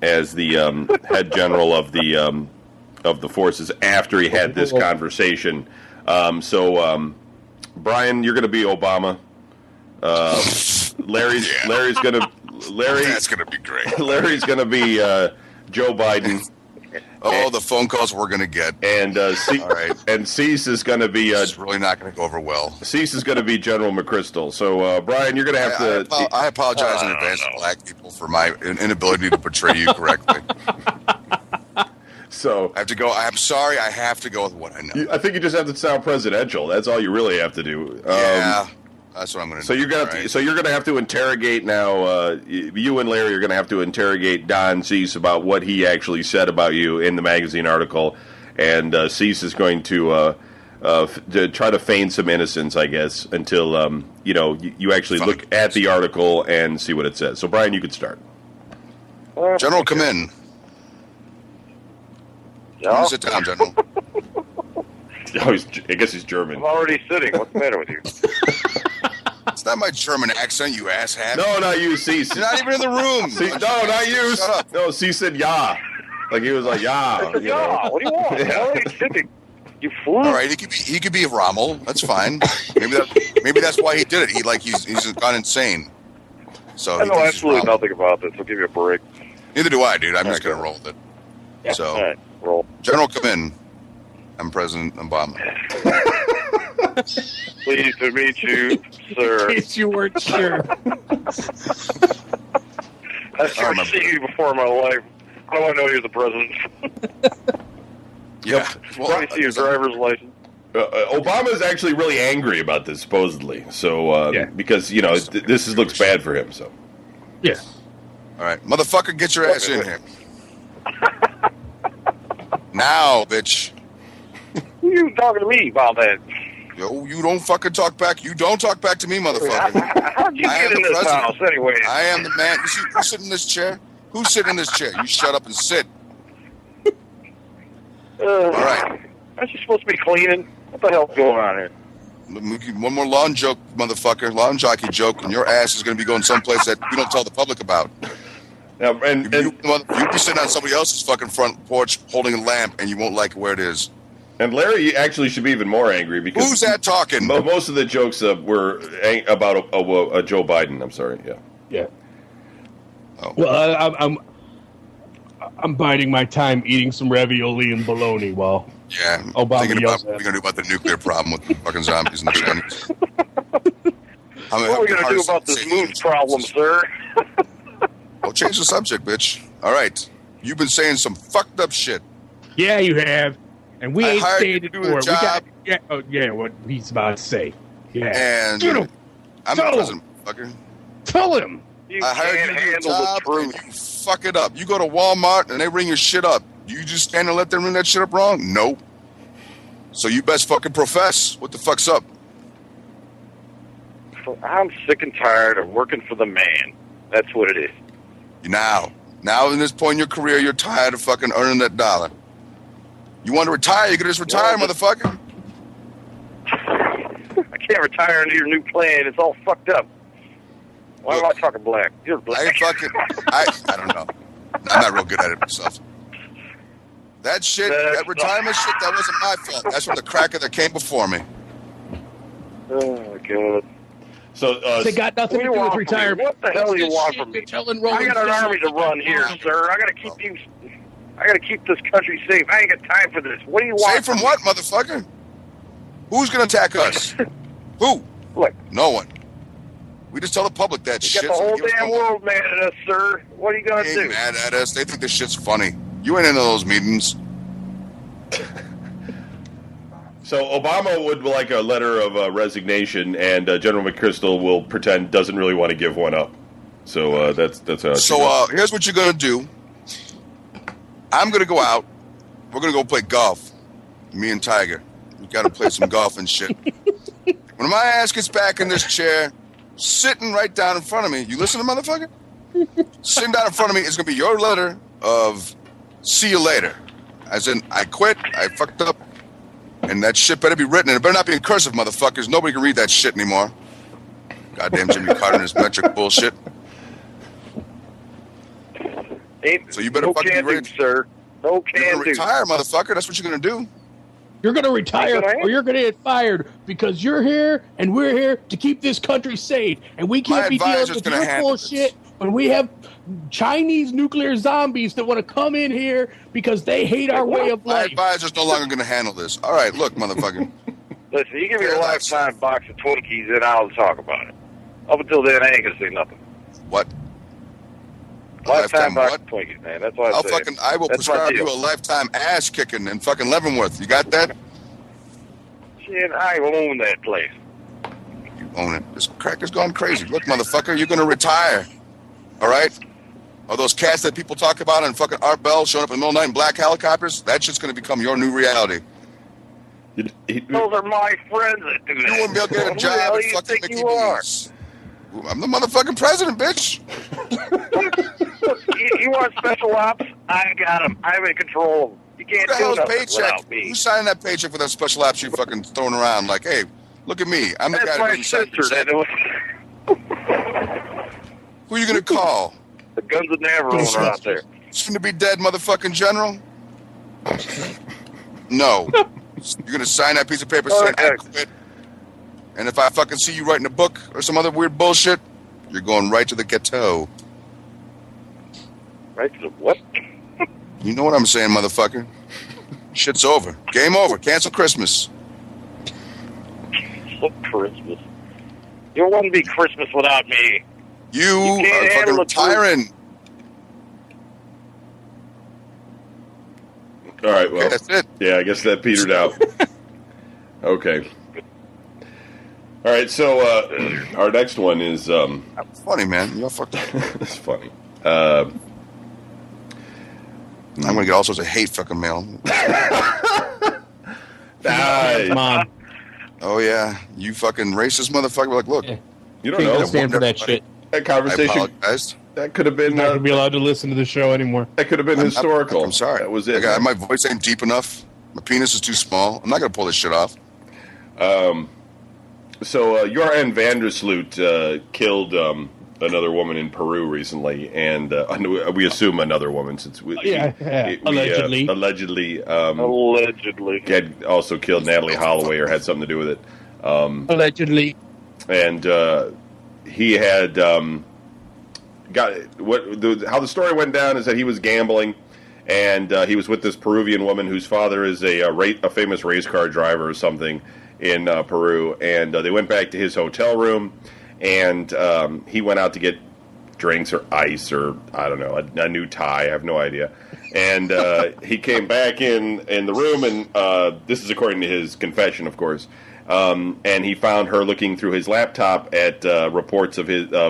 as the head general of the forces after he had this conversation. Brian, you're going to be Obama. Larry's going to That's gonna be great. Larry's going to be Joe Biden. Oh, the phone calls we're gonna get. And All right. and Cease is going to be It's really not gonna go over well. Cease is going to be General McChrystal. So Brian, you're going to have to. I apologize in advance to black people for my inability to portray you correctly. So I have to go. I'm sorry. I have to go with what I know. I think you just have to sound presidential. That's all you really have to do. Yeah, that's what I'm going to do. So you're gonna right? so you're gonna have to interrogate now. You and Larry are gonna have to interrogate Don Cease about what he actually said about you in the magazine article, and Cease is going to try to feign some innocence, I guess, until you actually Fine. look at the article and see what it says. So Brian, you could start. General, come in. Yeah, Sit down, General. Oh, I guess he's German. I'm already sitting. What's the matter with you? It's not my German accent, you asshat. No, not you, Cease. You're not even in the room. No, not you. Shut up. No, Cease said yeah. Like he was like yeah. I said, you know. yeah, what do you want? I'm already sitting. You fool. All right, he could be Rommel. That's fine. Maybe that's why he did it. He's gone insane. So I he know thinks he's absolutely Rommel. nothing about this. I'll give you a break. Neither do I, dude. I'm just Okay. gonna roll with it. Yeah. So, All right, roll. General, come in. I'm President Obama. Pleased to meet you, In sir. case you weren't sure. I've never seen you before in my life. How do I know you're the president? Yeah. Let me see your driver's license. Obama's actually really angry about this, supposedly. So, Yeah. because, this looks bad for him, so. Yeah. All right, motherfucker, get your ass in here. Now, bitch. Who you talking to me about that? Yo, you don't fucking talk back. You don't talk back to me, motherfucker. How'd you I get am in the this president. house anyway? I am the man. You see, who's sitting in this chair? Who's sitting in this chair? You shut up and sit. All right. Aren't you supposed to be cleaning? What the hell's going on here? One more lawn joke, motherfucker. Lawn jockey joke, and your ass is going to be going someplace that we don't tell the public about. Now, and You be sitting on somebody else's fucking front porch holding a lamp, and you won't like where it is. Larry actually should be even more angry because Who's that talking? most of the jokes were about Joe Biden. I'm sorry. Yeah. Yeah. Oh. Well, I'm biding my time eating some ravioli and bologna while Yeah, Obama thinking yells about what at we're going to do about the nuclear problem with the fucking zombies and the Chinese. What are we going to do about this moose problem, sir? Well, change the subject, bitch. All right. You've been saying some fucked up shit. Yeah, you have. And we I ain't hired you staying to do for the it. We got, job. yeah, what he's about to say. Yeah. And Get him. I'm the Tell him. president, fucker. Tell him. You I hired can't you to do the handle the job, and truth. you fuck it up. You go to Walmart, and they ring your shit up. You just stand and let them ring that shit up wrong? Nope. So you best fucking profess. What the fuck's up? I'm sick and tired of working for the man. That's what it is. Now in this point in your career, you're tired of fucking earning that dollar. You want to retire? You can just retire, Yeah, motherfucker. I can't retire under your new plan. It's all fucked up. Why am I talking black? You're black. I don't know. I'm not real good at it myself. That shit, that retirement shit, that wasn't my fault. That's from the cracker that came before me. Oh, God. So, They got nothing What to do you do with want from me? retirement. What the hell do you That's want shit from me? you're telling I Rolling got an Stones army to run here, sir. I got to keep you. I got to keep this country safe. I ain't got time for this. What do you want? Safe from what, motherfucker? Who's going to attack us? Who? Look, No one. We just tell the public that you shit. got the so whole give us damn no- world mad at us, sir. What are you gonna They do? ain't mad at us. They think this shit's funny. You ain't into those meetings. So Obama would like a letter of resignation, and General McChrystal will pretend doesn't really want to give one up. So that's how. So here's what you're gonna do. I'm gonna go out. We're gonna go play golf. Me and Tiger. We gotta play some golf and shit. When my ass gets back in this chair, sitting right down in front of me, you listen to motherfucker? Sitting down in front of me is gonna be your letter of see you later. As in, I quit, I fucked up, and that shit better be written, and it better not be in cursive, motherfuckers. Nobody can read that shit anymore. Goddamn Jimmy Carter and his metric bullshit. So you better no fucking be can do, ready. sir. No You're can gonna do. retire, motherfucker. That's what you're gonna do. You're going to retire Ain't gonna or you're going to get fired because you're here and we're here to keep this country safe. And we can't My be dealing advisor's with gonna your handle bullshit when we have Chinese nuclear zombies that want to come in here because they hate our way of My life. advisor's no longer gonna handle this. All right, look, motherfucker. Listen, you give me a Fair enough. lifetime box of Twinkies, and I'll talk about it. Up until then, I ain't gonna say nothing. What? A Lifetime box what? of Twinkies, man. That's what I'll I say. I will That's my prescribe deal. you a lifetime ass kicking in fucking Leavenworth. You got that? Shit, I own that place. You own it. This cracker's gone crazy. Look, motherfucker, you're gonna retire. All right? Are those cats that people talk about on fucking Art Bell showing up in the middle of the night in black helicopters? That shit's gonna become your new reality. Those are my friends that do that. You wouldn't be able to get a Who the job hell at do you fucking think Mickey you are? D's. I'm the motherfucking president, bitch. You want special ops? I got them. I'm in control of them. You Who can't the do hell's nothing paycheck? without me. Who signed that paycheck for that special ops you fucking throwing around? Like, hey, look at me. I'm the That's guy my that doesn't sister. sign That consent. Who are you gonna call? the guns of Navarone are out there. Soon to be dead motherfucking general? No. You're gonna sign that piece of paper saying I quit. And if I fucking see you writing a book or some other weird bullshit, you're going right to the ghetto. Right to the what? You know what I'm saying, motherfucker? Shit's over. Game over. Cancel Christmas. Christmas. It wouldn't be Christmas without me. You can't are fucking handle the truth. retiring. All right, well, Okay, that's it. yeah, I guess that petered out. Okay. All right, so our next one is... That's funny, man. You're fucked up. it's funny. I'm going to get all sorts of hate fucking mail. Mom. Oh, yeah. You fucking racist motherfucker. Like, look. Yeah. You don't Can't know. stand for that shit. That I conversation, apologize. that could have been... You're not going to be allowed to listen to the show anymore. that could have been historical. I'm sorry. That was it. My voice ain't deep enough. My penis is too small. I'm not going to pull this shit off. So Joran Vandersloot killed another woman in Peru recently, and we assume another woman since we allegedly. Allegedly Allegedly. had also killed Natalie Holloway or had something to do with it. Allegedly. And he had how the story went down is that he was gambling, and he was with this Peruvian woman whose father is a famous race car driver or something in Peru, and they went back to his hotel room, and he went out to get drinks or ice or I don't know, a new tie. I have no idea. And he came back in the room, and this is according to his confession, of course. And he found her looking through his laptop at reports of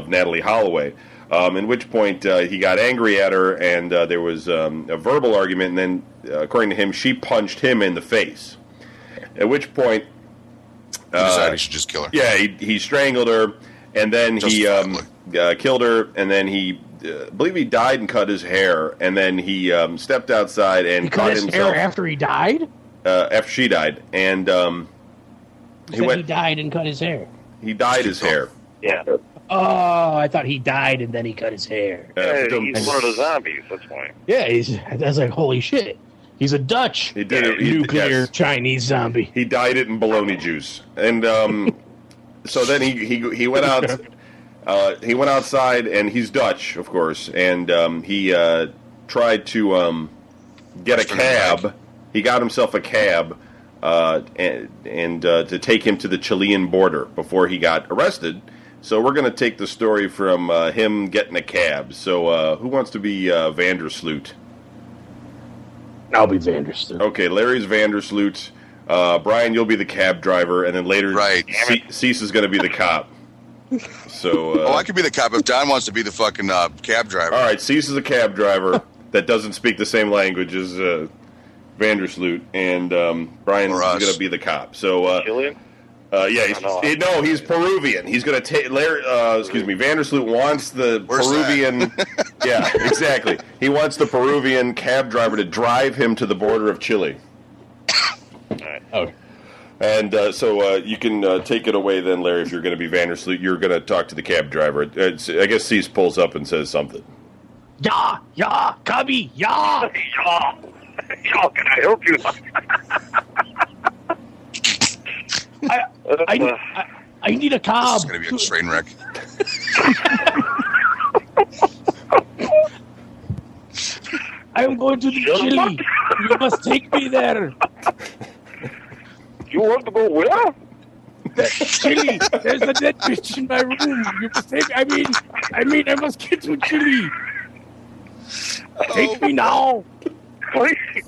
Natalie Holloway. In which point he got angry at her, and there was a verbal argument. And then, according to him, she punched him in the face. At which point, He decided he should just kill her. yeah, he strangled her, and then he killed her, and then he. I believe he died and cut his hair, and then he stepped outside and He cut his himself hair after he died? after she died, and He died and cut his hair. he dyed his hair. Yeah. Oh, I thought he died and then he cut his hair. Yeah, he's one of the zombies. That's why. Yeah, that's like, holy shit. He's a Dutch He did it. nuclear Yes. Chinese zombie. He dyed it in bologna juice, and so then he went out. He went outside, and he's Dutch, of course, and he tried to get a cab. He got himself a cab and to take him to the Chilean border before he got arrested. So we're going to take the story from him getting a cab. So who wants to be Vandersloot? I'll be Vandersloot. Okay, Larry's Vandersloot. Brian, you'll be the cab driver, and then later, Right. Cease is going to be the cop. So, I could be the cop if John wants to be the fucking cab driver. all right, Cease is a cab driver that doesn't speak the same language as Vandersloot, and Brian is Or us. going to be the cop. So, Chilean? yeah, he's Peruvian. He's going to take Vandersloot wants the Where's Peruvian. Yeah, exactly. He wants the Peruvian cab driver to drive him to the border of Chile. Oh. And so you can take it away then, Larry, if you're going to be Vandersloot. You're going to talk to the cab driver. I guess Cease pulls up and says something. Yeah, cubby, yeah. Y'all, can I help you? I need a This cob. is going to be a train wreck. I'm going to the Chile. You must take me there. You want to go where? Chile. There's a dead bitch in my room. You must take. I mean, I must get to Chile. Take me now. Crazy.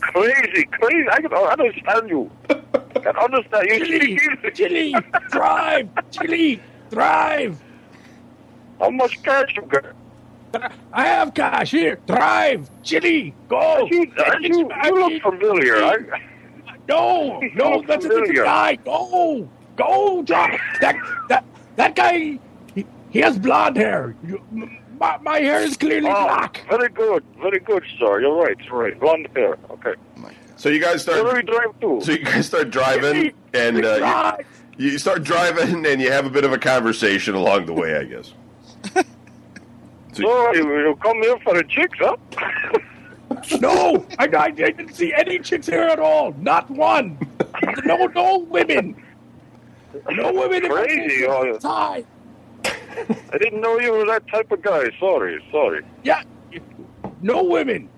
I can understand you. I can understand you. Chile, drive. Chile, drive. How much cash you got? I have cash here. Drive, Chile, go. You look familiar. No, that's a different guy. Go, drive. That guy. He has blonde hair. My hair is clearly black. Very good, sir. You're right. Blonde hair. Okay. So you guys start. Where do we drive to? So you guys start driving, and you start driving, and you have a bit of a conversation along the way, I guess. So you come here for the chicks, huh? No, I didn't see any chicks here at all. Not one. No women. No women. Crazy. Tie. I didn't know you were that type of guy. Sorry. Yeah. No women.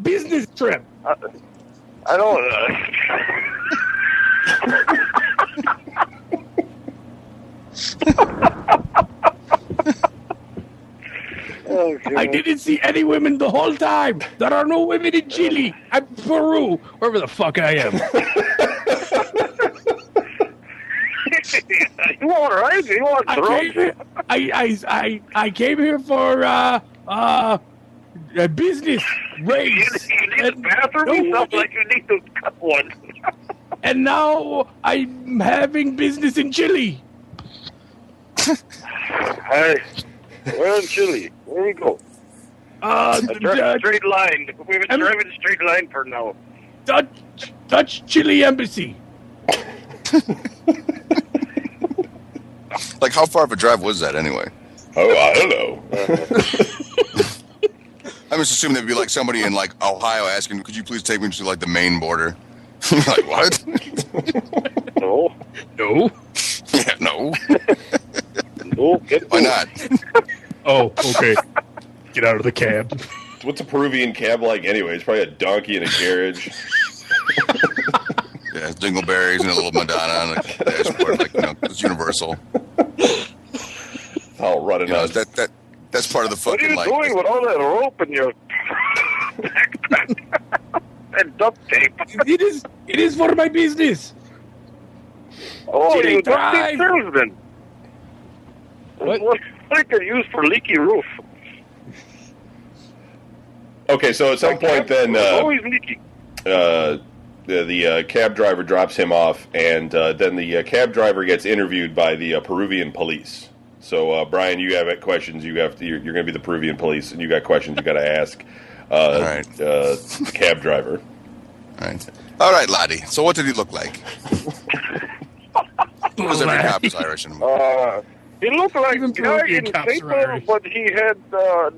Business trip. I don't. Oh I didn't see any women the whole time. There are no women in Chile. I'm Peru, wherever the fuck I am. You all right? You want I came here for a business race. You need a bathroom? You sound like you need to cut one. And now I'm having business in Chile. Hey, we're in Chile. Where we go? Straight line. We've been driving straight line for now. Dutch Chile Embassy. Like, how far of a drive was that anyway? Oh, I don't know. I'm just assuming there'd be like somebody in like Ohio asking, "Could you please take me to like the Maine border?" You're like, what? No. No. Yeah, no. No, Why not? Oh, okay. Get out of the cab. What's a Peruvian cab like anyway? It's probably a donkey in a carriage. Yeah, dingleberries and a little Madonna on the dashboard, like, it's universal. All running out. That's part of the what are fucking you like. doing with all that rope in your backpack? And duct tape. It is for my business. Oh, Chile you duct tape drive. salesman. What? I could use for leaky roof. Okay, so at some point then... always leaky. The cab driver drops him off, and then the cab driver gets interviewed by the Peruvian police. So, Brian, you have questions. You're going to be the Peruvian police, and you got questions you got to ask the cab driver. All right, Lottie. So, what did he look like? Because every cop is Irish in he looked like Even a guy Peruvian in cops are paper, Irish. but he had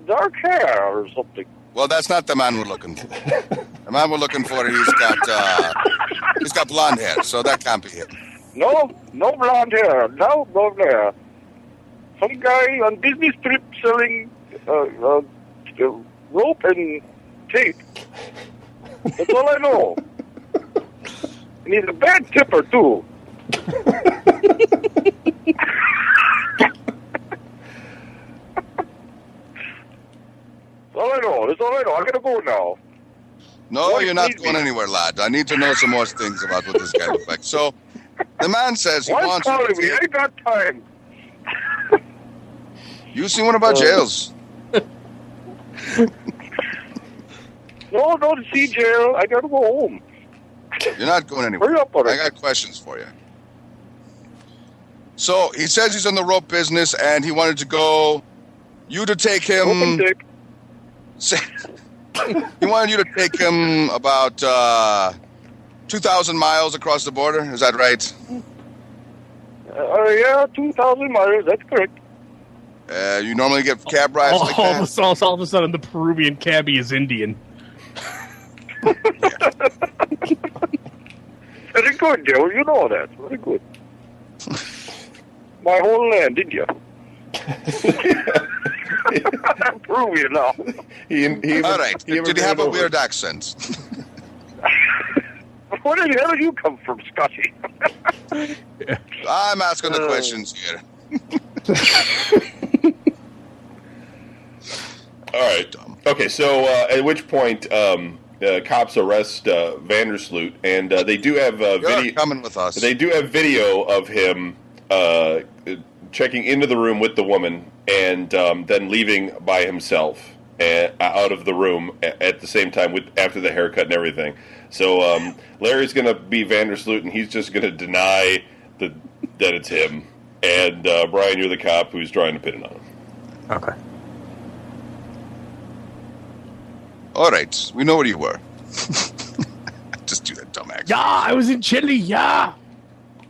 dark hair or something. Well, that's not the man we're looking for. The man we're looking for, he's got blonde hair, so that can't be him. No blonde hair. No blonde hair. Some guy on business trip selling rope and tape. That's all I know. And he's a bad tipper, too. That's all I know. I gotta go now. No, What you're not needs going me? anywhere, lad. I need to know some more things about what this guy looks like. So, the man says he Why wants you calling to me? I take... ain't got time. You see one about jails. No, don't see jail. I gotta go home. You're not going anywhere. Hurry up, I buddy. got questions for you. So, he says he's in the rope business, and he wanted to go... You to take him... Open dick. He wanted you to take him about 2,000 miles across the border. Is that right? Yeah, 2,000 miles. That's correct. You normally get cab rides like that? All of a sudden, the Peruvian cabbie is Indian. Very good, Joe. You know that. Very good. My whole land, didn't you? I'm Peruvian now. All right. Did he have a weird accent? Where the hell did you come from, Scotty? I'm asking the questions here. All right. Okay, so at which point cops arrest Vandersloot, and they do have video. You're coming with us. They do have video of him checking into the room with the woman, and then leaving by himself out of the room at the same time after the haircut and everything. So Larry's going to be Vandersloot, and he's just going to deny that it's him. And Brian, you're the cop who's trying to pin it on him. Okay. All right. We know where you were. Just do that dumb accent. Yeah, I was in Chile, yeah.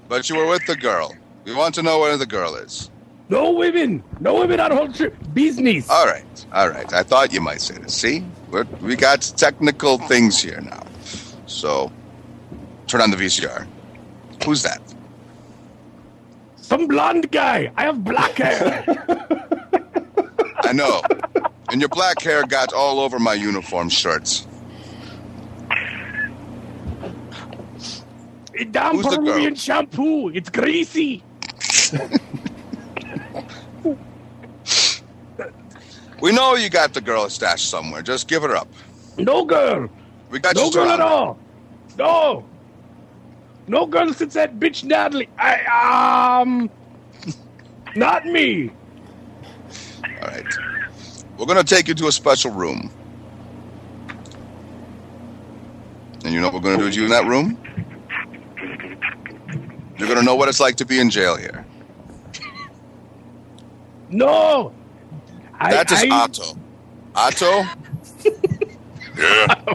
But you were with the girl. We want to know where the girl is. No women on whole trip. Business. All right. I thought you might say this. See? We got technical things here now. So, turn on the VCR. Who's that? Some blonde guy. I have black hair. I know. And your black hair got all over my uniform shirts. Damn Who's the girl? Peruvian shampoo. It's greasy. We know you got the girl stashed somewhere. Just give her up. No girl. We got No you girl at surrounded. all. No. No girl since that bitch Natalie. Not me. All right. We're going to take you to a special room. And you know what we're going to do to you in that room? You're going to know what it's like to be in jail here. No. That is Otto. Otto? Yeah.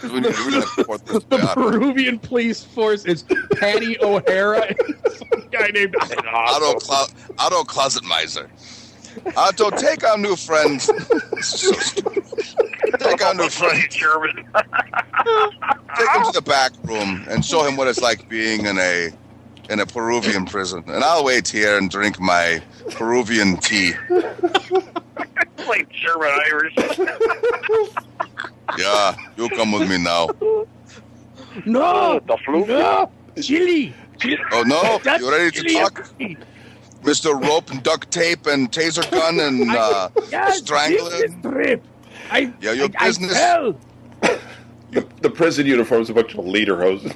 The Peruvian police force is Patty O'Hara and some guy named Otto Closet Miser. Otto, take our new friend. So stupid. Take our new friend. German. Take him to the back room and show him what it's like being in a Peruvian prison. And I'll wait here and drink my Peruvian tea. Like German Irish. Yeah, you come with me now. No. The flu? No. Chili. Oh no, That's you ready to chili. talk? Mr. Rope and duct tape and taser gun and Yes, strangling? business trip. Yeah, your business. I fell. The prison uniform's a bunch of lederhosen.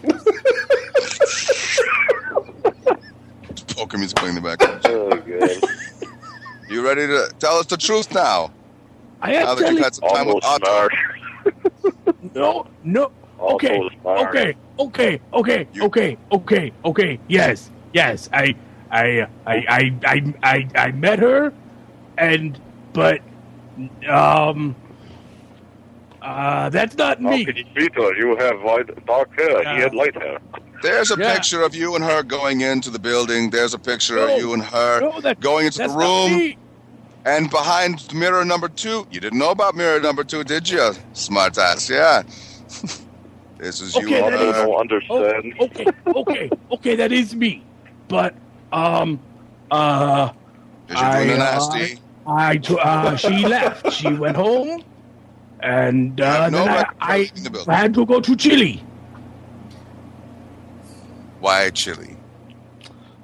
Poker music playing in the background. Oh, good. You ready to tell us the truth now? I Now am that you've telling had some time with Almost Otto. no. Okay. Almost smart. Okay. Yes. I met her, but that's not How me. could you beat her? You have dark hair. He had light hair. There's a Yeah. picture of you and her going into the building. There's a picture No. of you and her No, going into the that's not room. me. And behind mirror number 2, you didn't know about mirror number 2, did you? Smart ass, yeah. This is Okay, you and that I is- her. don't understand. Okay, that is me. But Is you doing a nasty? she left. She went home, and have no then record I in the building. had to go to Chile. Why chili?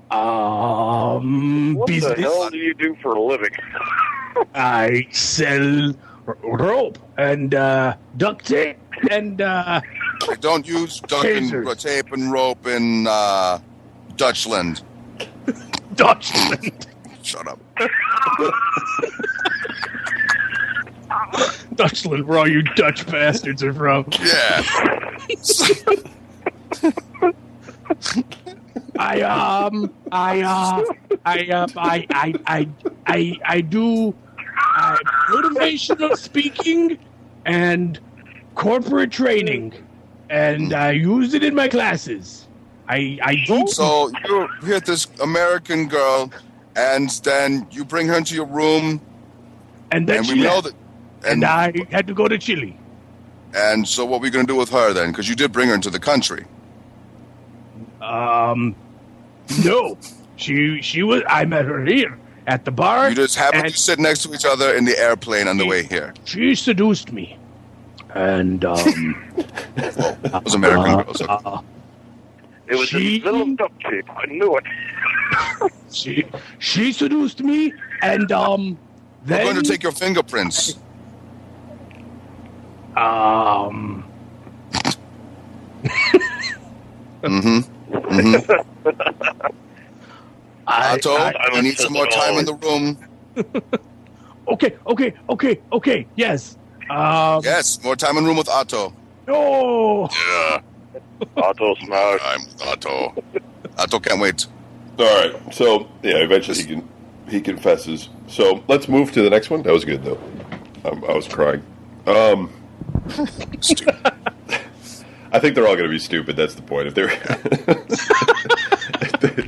What the Business. hell do you do for a living? I sell rope and duct tape and I don't use duck and Tasers. tape and rope in Dutchland. Dutchland. Shut up. Dutchland, where all you Dutch bastards are from. Yeah. I do motivational speaking and corporate training, and I use it in my classes. I do. So you hit this American girl, and then you bring her into your room, And then and she we know left, that. and I had to go to Chile. And so what are we going to do with her then? Because you did bring her into the country. No, she was. I met her here at the bar. You just happened and to sit next to each other in the airplane on the way here. she seduced me, and That was American girls. Okay. It was She- a little duct tape. I knew it. she seduced me, and We're then going to take your fingerprints. Otto, I need some more time in the room. Okay. Yes. Yes, more time in the room with Otto. No. Yeah, Otto smart. I'm with Otto. Otto can't wait. All right. So yeah, eventually he confesses. So let's move to the next one. That was good though. I was crying. Stupid. I think they're all going to be stupid. That's the point. If they're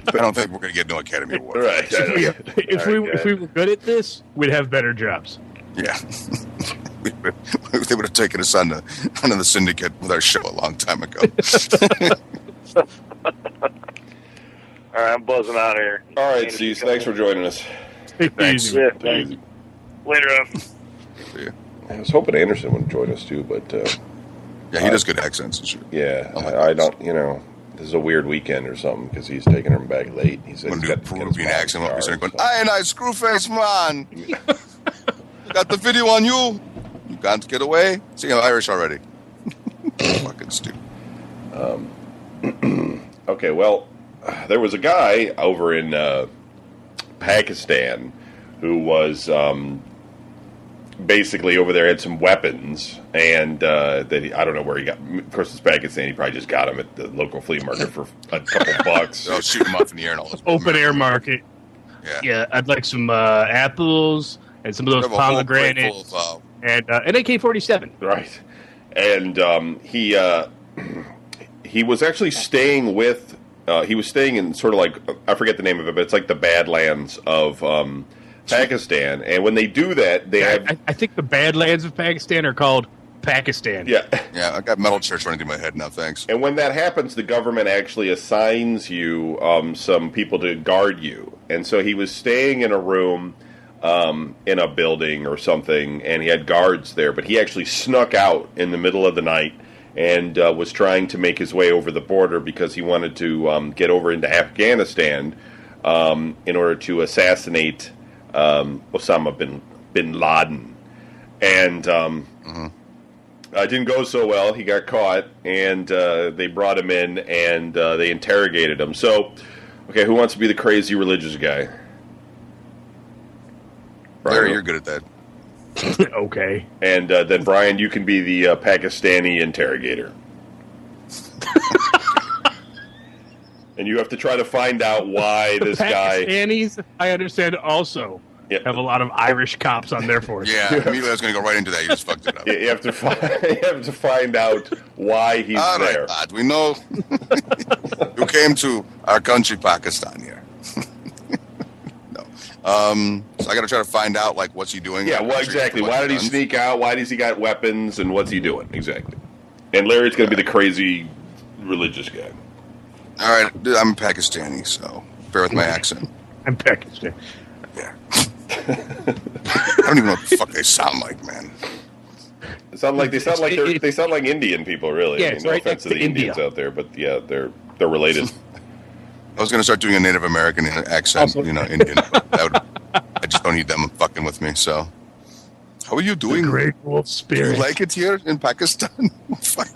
I don't think we're going to get no Academy Award. right. If we were good at this, we'd have better jobs. Yeah. They would have taken us on the syndicate with our show a long time ago. All right, I'm buzzing out of here. All right, Cease. Thanks for joining us. Thanks. Easy. Yeah, Take it thanks. easy. Later on. See ya. I was hoping Anderson would join us too, but Yeah, he does good accents and shit. yeah, Oh my I don't. You know, this is a weird weekend or something because he's taking him back late. He said I'm he's going got to do a to get his Peruvian mom's accent. I'm car, sitting going, so- aye, and I, Screwface, man. Got the video on you. You can't get away. See, I'm Irish already. Fucking stupid. Okay, well, there was a guy over in Pakistan who was basically over there, had some weapons, and that I don't know where he got. Of course, it's Pakistan. He probably just got them at the local flea market for a couple bucks. They'll shoot him up in the air and all this. Open air market. Yeah. Yeah, I'd like some apples and some of those Have a whole crate pomegranates full of, and an AK-47. Right, and he was actually staying with. He was staying in sort of like, I forget the name of it, but it's like the Badlands of Pakistan. And when they do that, they have. I think the Badlands of Pakistan are called Pakistan. Yeah. Yeah, I got metal church running through my head now, thanks. And when that happens, the government actually assigns you some people to guard you. And so he was staying in a room in a building or something, and he had guards there. But he actually snuck out in the middle of the night and was trying to make his way over the border because he wanted to get over into Afghanistan in order to assassinate Osama bin Laden. And it didn't go so well. He got caught, and they brought him in, and they interrogated him. So, okay, who wants to be the crazy religious guy? Larry, you're good at that. Okay. And then, Brian, you can be the Pakistani interrogator. And you have to try to find out why this guy... Pakistanis, I understand, also have a lot of Irish cops on their force. Yeah, immediately I was going to go right into that. You just fucked it up. You have to find out why he's All right, there. lad, we know you came to our country, Pakistan, here. No. So I got to try to find out, like, what's he doing? Yeah, in our well, country, exactly. what Why did he done. sneak out? Why does he got weapons? And what's he doing? Exactly. And Larry's going to be the crazy religious guy. All right, I'm Pakistani, so bear with my accent. I'm Pakistan. Yeah. I don't even know what the fuck they sound like, man. They sound like they sound like Indian people, really. Yeah, I mean, it's no right offense to next the to Indians India. out there, but yeah, they're related. I was going to start doing a Native American accent, Also- Indian. But I just don't need them fucking with me, so. How are you doing? Great wolf Do spirit. you like it here in Pakistan? Fuck.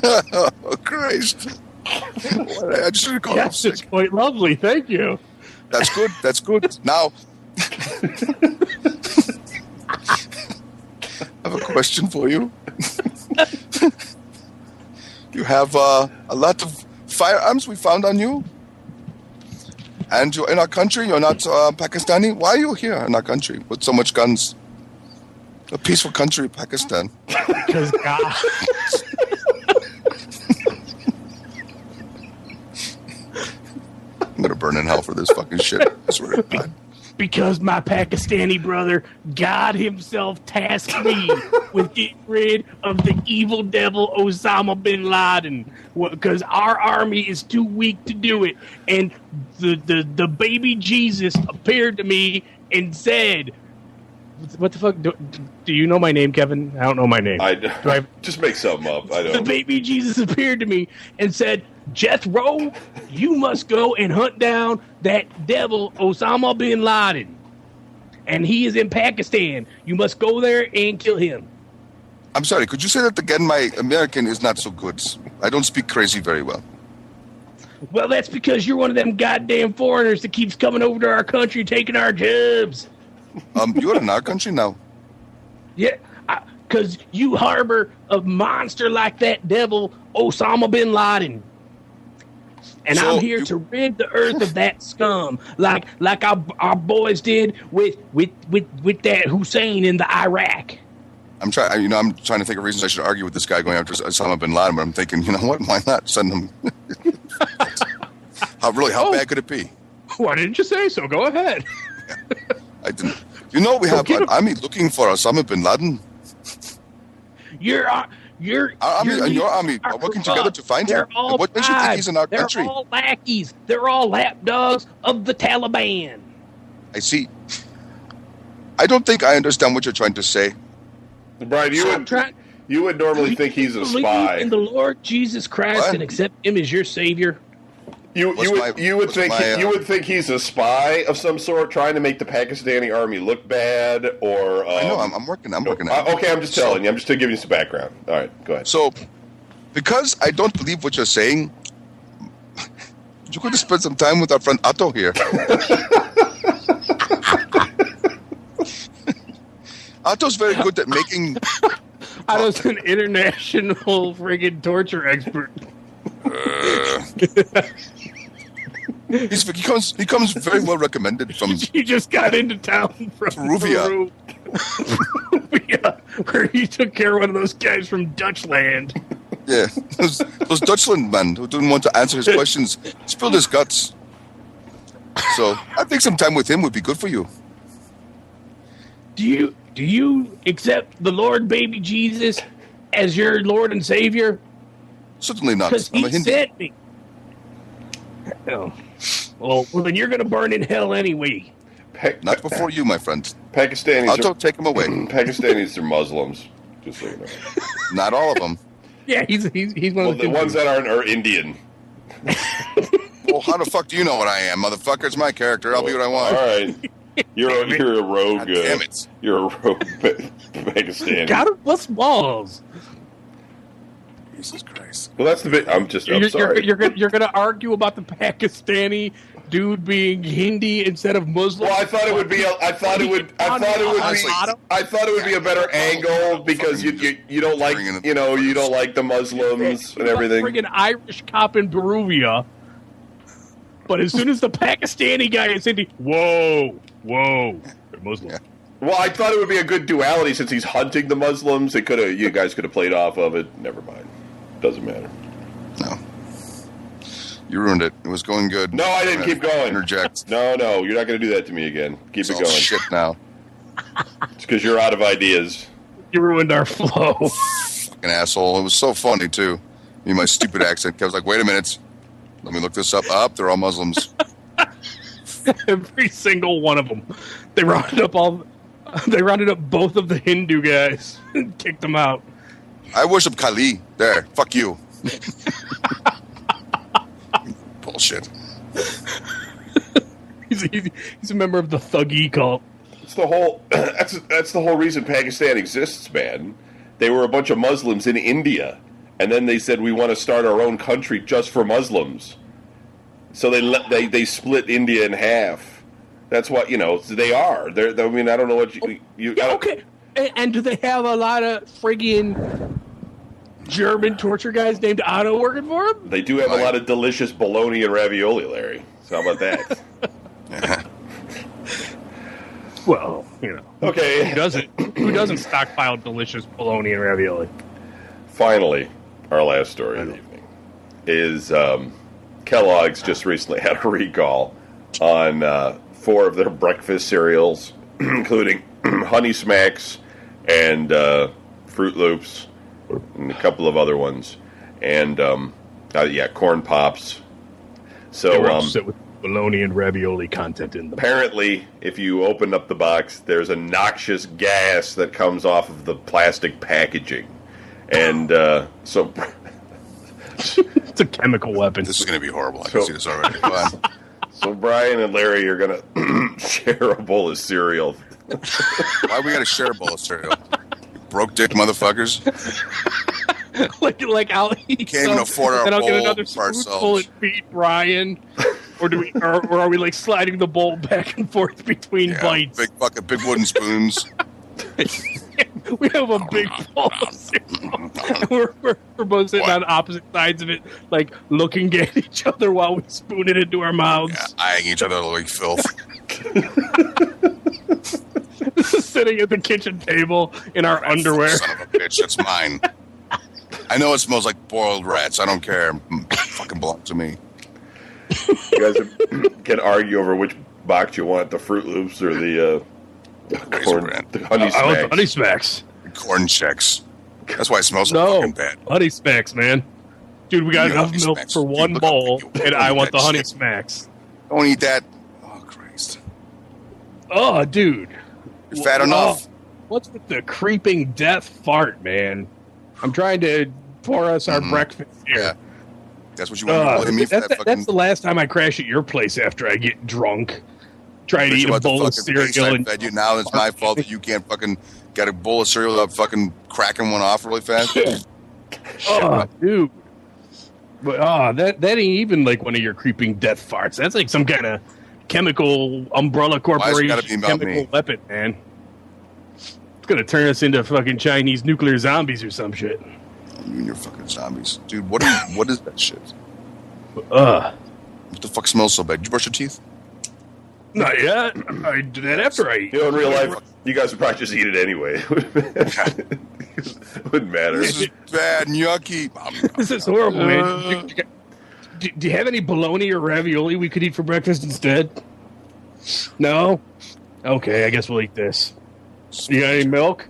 Oh, Christ. I just should call Yes, it's quite lovely. Thank you. That's good. That's good. Now, I have a question for you. You have a lot of firearms we found on you. And you're in our country. You're not Pakistani. Why are you here in our country with so much guns? A peaceful country, Pakistan. Because God. I'm gonna burn in hell for this fucking shit. I swear to God. Because my Pakistani brother, God himself, tasked me with getting rid of the evil devil Osama bin Laden. Because our army is too weak to do it. And the baby Jesus appeared to me and said, what the fuck? Do you know my name, Kevin? I don't know my name. I Do I- just make something up. I The don't. baby Jesus appeared to me and said, Jethro, you must go and hunt down that devil Osama bin Laden. And he is in Pakistan. You must go there and kill him. I'm sorry. Could you say that again? My American is not so good. I don't speak crazy very well. Well, that's because you're one of them goddamn foreigners that keeps coming over to our country taking our jobs. You're in our country now. Yeah, because you harbor a monster like that devil Osama bin Laden. And So I'm here to rid the earth of that scum, like our boys did with that Hussein in the Iraq. I'm trying. I'm trying to think of reasons I should argue with this guy going after Osama bin Laden. But I'm thinking, you know what? Why not send him? How bad could it be? Why didn't you say so? Go ahead. I didn't. You know, we have an army looking for Osama bin Laden. Our army and your army are working together to find him. They're all And what makes you think he's in our They're country? all lackeys. They're all lapdogs of the Taliban. I see. I don't think I understand what you're trying to say. Brian, I'm trying. You would normally think he's a Believe spy. in the Lord Jesus Christ What? and accept him as your savior. You would think he's a spy of some sort, trying to make the Pakistani army look bad, or I know. I'm working. I'm working on it. okay, I'm just telling you. I'm just giving you some background. All right, go ahead. So, because I don't believe what you're saying, you're going to spend some time with our friend Otto here. Otto's very good at making. Otto's an international friggin' torture expert. He comes very well recommended from. He just got into town from Perugia. Perugia, where he took care of one of those guys from Dutchland. Yeah, those Dutchland men who didn't want to answer his questions spilled his guts. So I think some time with him would be good for you. Do you accept the Lord Baby Jesus as your Lord and Savior? Certainly not. Because I'm he a Hindu. sent me. Oh. Well, then you're going to burn in hell anyway. Not before you, my friend. Pakistanis. Otto, take him away. Pakistanis are Muslims. Just so you know. Not all of them. Yeah, he's one of The ones that aren't are Indian. Well, how the fuck do you know what I am, motherfucker? It's my character. I'll be what I want. All right. You're a rogue. God damn it. You're a rogue Pakistani. Got him plus balls. Jesus Christ. Well, that's the bit. I'm sorry. You're gonna argue about the Pakistani dude being Hindi instead of Muslim. Well, I thought it would be a better angle because you don't like you don't like the Muslims and everything. Friggin' Irish cop in Perugia. But as soon as the Pakistani guy is Hindi, whoa, they're Muslim. Yeah. Well, I thought it would be a good duality since he's hunting the Muslims. You guys could have played off of it. Never mind. Doesn't matter. No. You ruined it. It was going good. No, I didn't. Keep going. Interject. No, you're not going to do that to me again. Keep It's it all going. shit now. It's because you're out of ideas. You ruined our flow. Fucking asshole. It was so funny, too. Me, my stupid accent. I was like, wait a minute. Let me look this up. They're all Muslims. Every single one of them. They rounded up both of the Hindu guys and kicked them out. I worship Kali. There. Fuck you. Bullshit. He's a member of the Thuggy cult. It's the whole. That's the whole reason Pakistan exists, man. They were a bunch of Muslims in India, and then they said we want to start our own country just for Muslims. So they split India in half. That's what they are. I don't know what you got. Okay, and do they have a lot of friggin' German torture guys named Otto working for them? They do have a lot of delicious bologna and ravioli, Larry. So how about that? Well, Okay. Who doesn't stockpile delicious bologna and ravioli? Finally, our last story of the evening is Kellogg's just recently had a recall on 4 of their breakfast cereals, including Honey Smacks and Fruit Loops and a couple of other ones, and Corn Pops. So They were upset with bologna and ravioli content in them. apparently, if you open up the box, there's a noxious gas that comes off of the plastic packaging, and so. It's a chemical weapon. This is going to be horrible. I can see this already. Go on. So Brian and Larry are going to share a bowl of cereal. Why we got to share a bowl of cereal? You broke dick motherfuckers. like I'll eat Can't even afford our and I'll get bowl another for spoonful ourselves. and feed Brian. Or or are we like sliding the bowl back and forth between bites? Big wooden spoons. We have a big bowl of cereal. We're both sitting on opposite sides of it, like looking at each other while we spoon it into our mouths. Yeah, eyeing each other like filth. Sitting at the kitchen table in our underwear. Son of a bitch, that's mine. I know it smells like boiled rats. I don't care. It fucking belongs to me. You guys can argue over which box you want, the Fruit Loops or the Honey Smacks. I want the Honey Smacks. Corn checks. That's why it smells so No, fucking bad. Honey Smacks, man. Dude, we got enough Honey milk Smacks. for one Dude, look bowl, up, you and I want the that Honey shit. Smacks. Don't eat that. Oh, Christ. Oh, dude. You're fat enough. What's with the creeping death fart, man? I'm trying to pour us our breakfast here. Yeah. That's what you want to blame me for that fucking... That's the last time I crash at your place after I get drunk. Try to eat a bowl of cereal. And fed you. Now it's my fault that you can't fucking get a bowl of cereal without fucking cracking one off really fast. Oh, dude. But that ain't even like one of your creeping death farts. That's like some kind of chemical umbrella corporation chemical weapon, man. It's gonna turn us into fucking Chinese nuclear zombies or some shit. You and your fucking zombies, dude. What is that shit? What the fuck smells so bad? Did you brush your teeth? Not yet. I did that after I eat. You know, in real life, you guys would probably just eat it anyway. It wouldn't matter. This is bad and yucky. This is horrible, man. Do you have any bologna or ravioli we could eat for breakfast instead? No? Okay, I guess we'll eat this. You got any milk?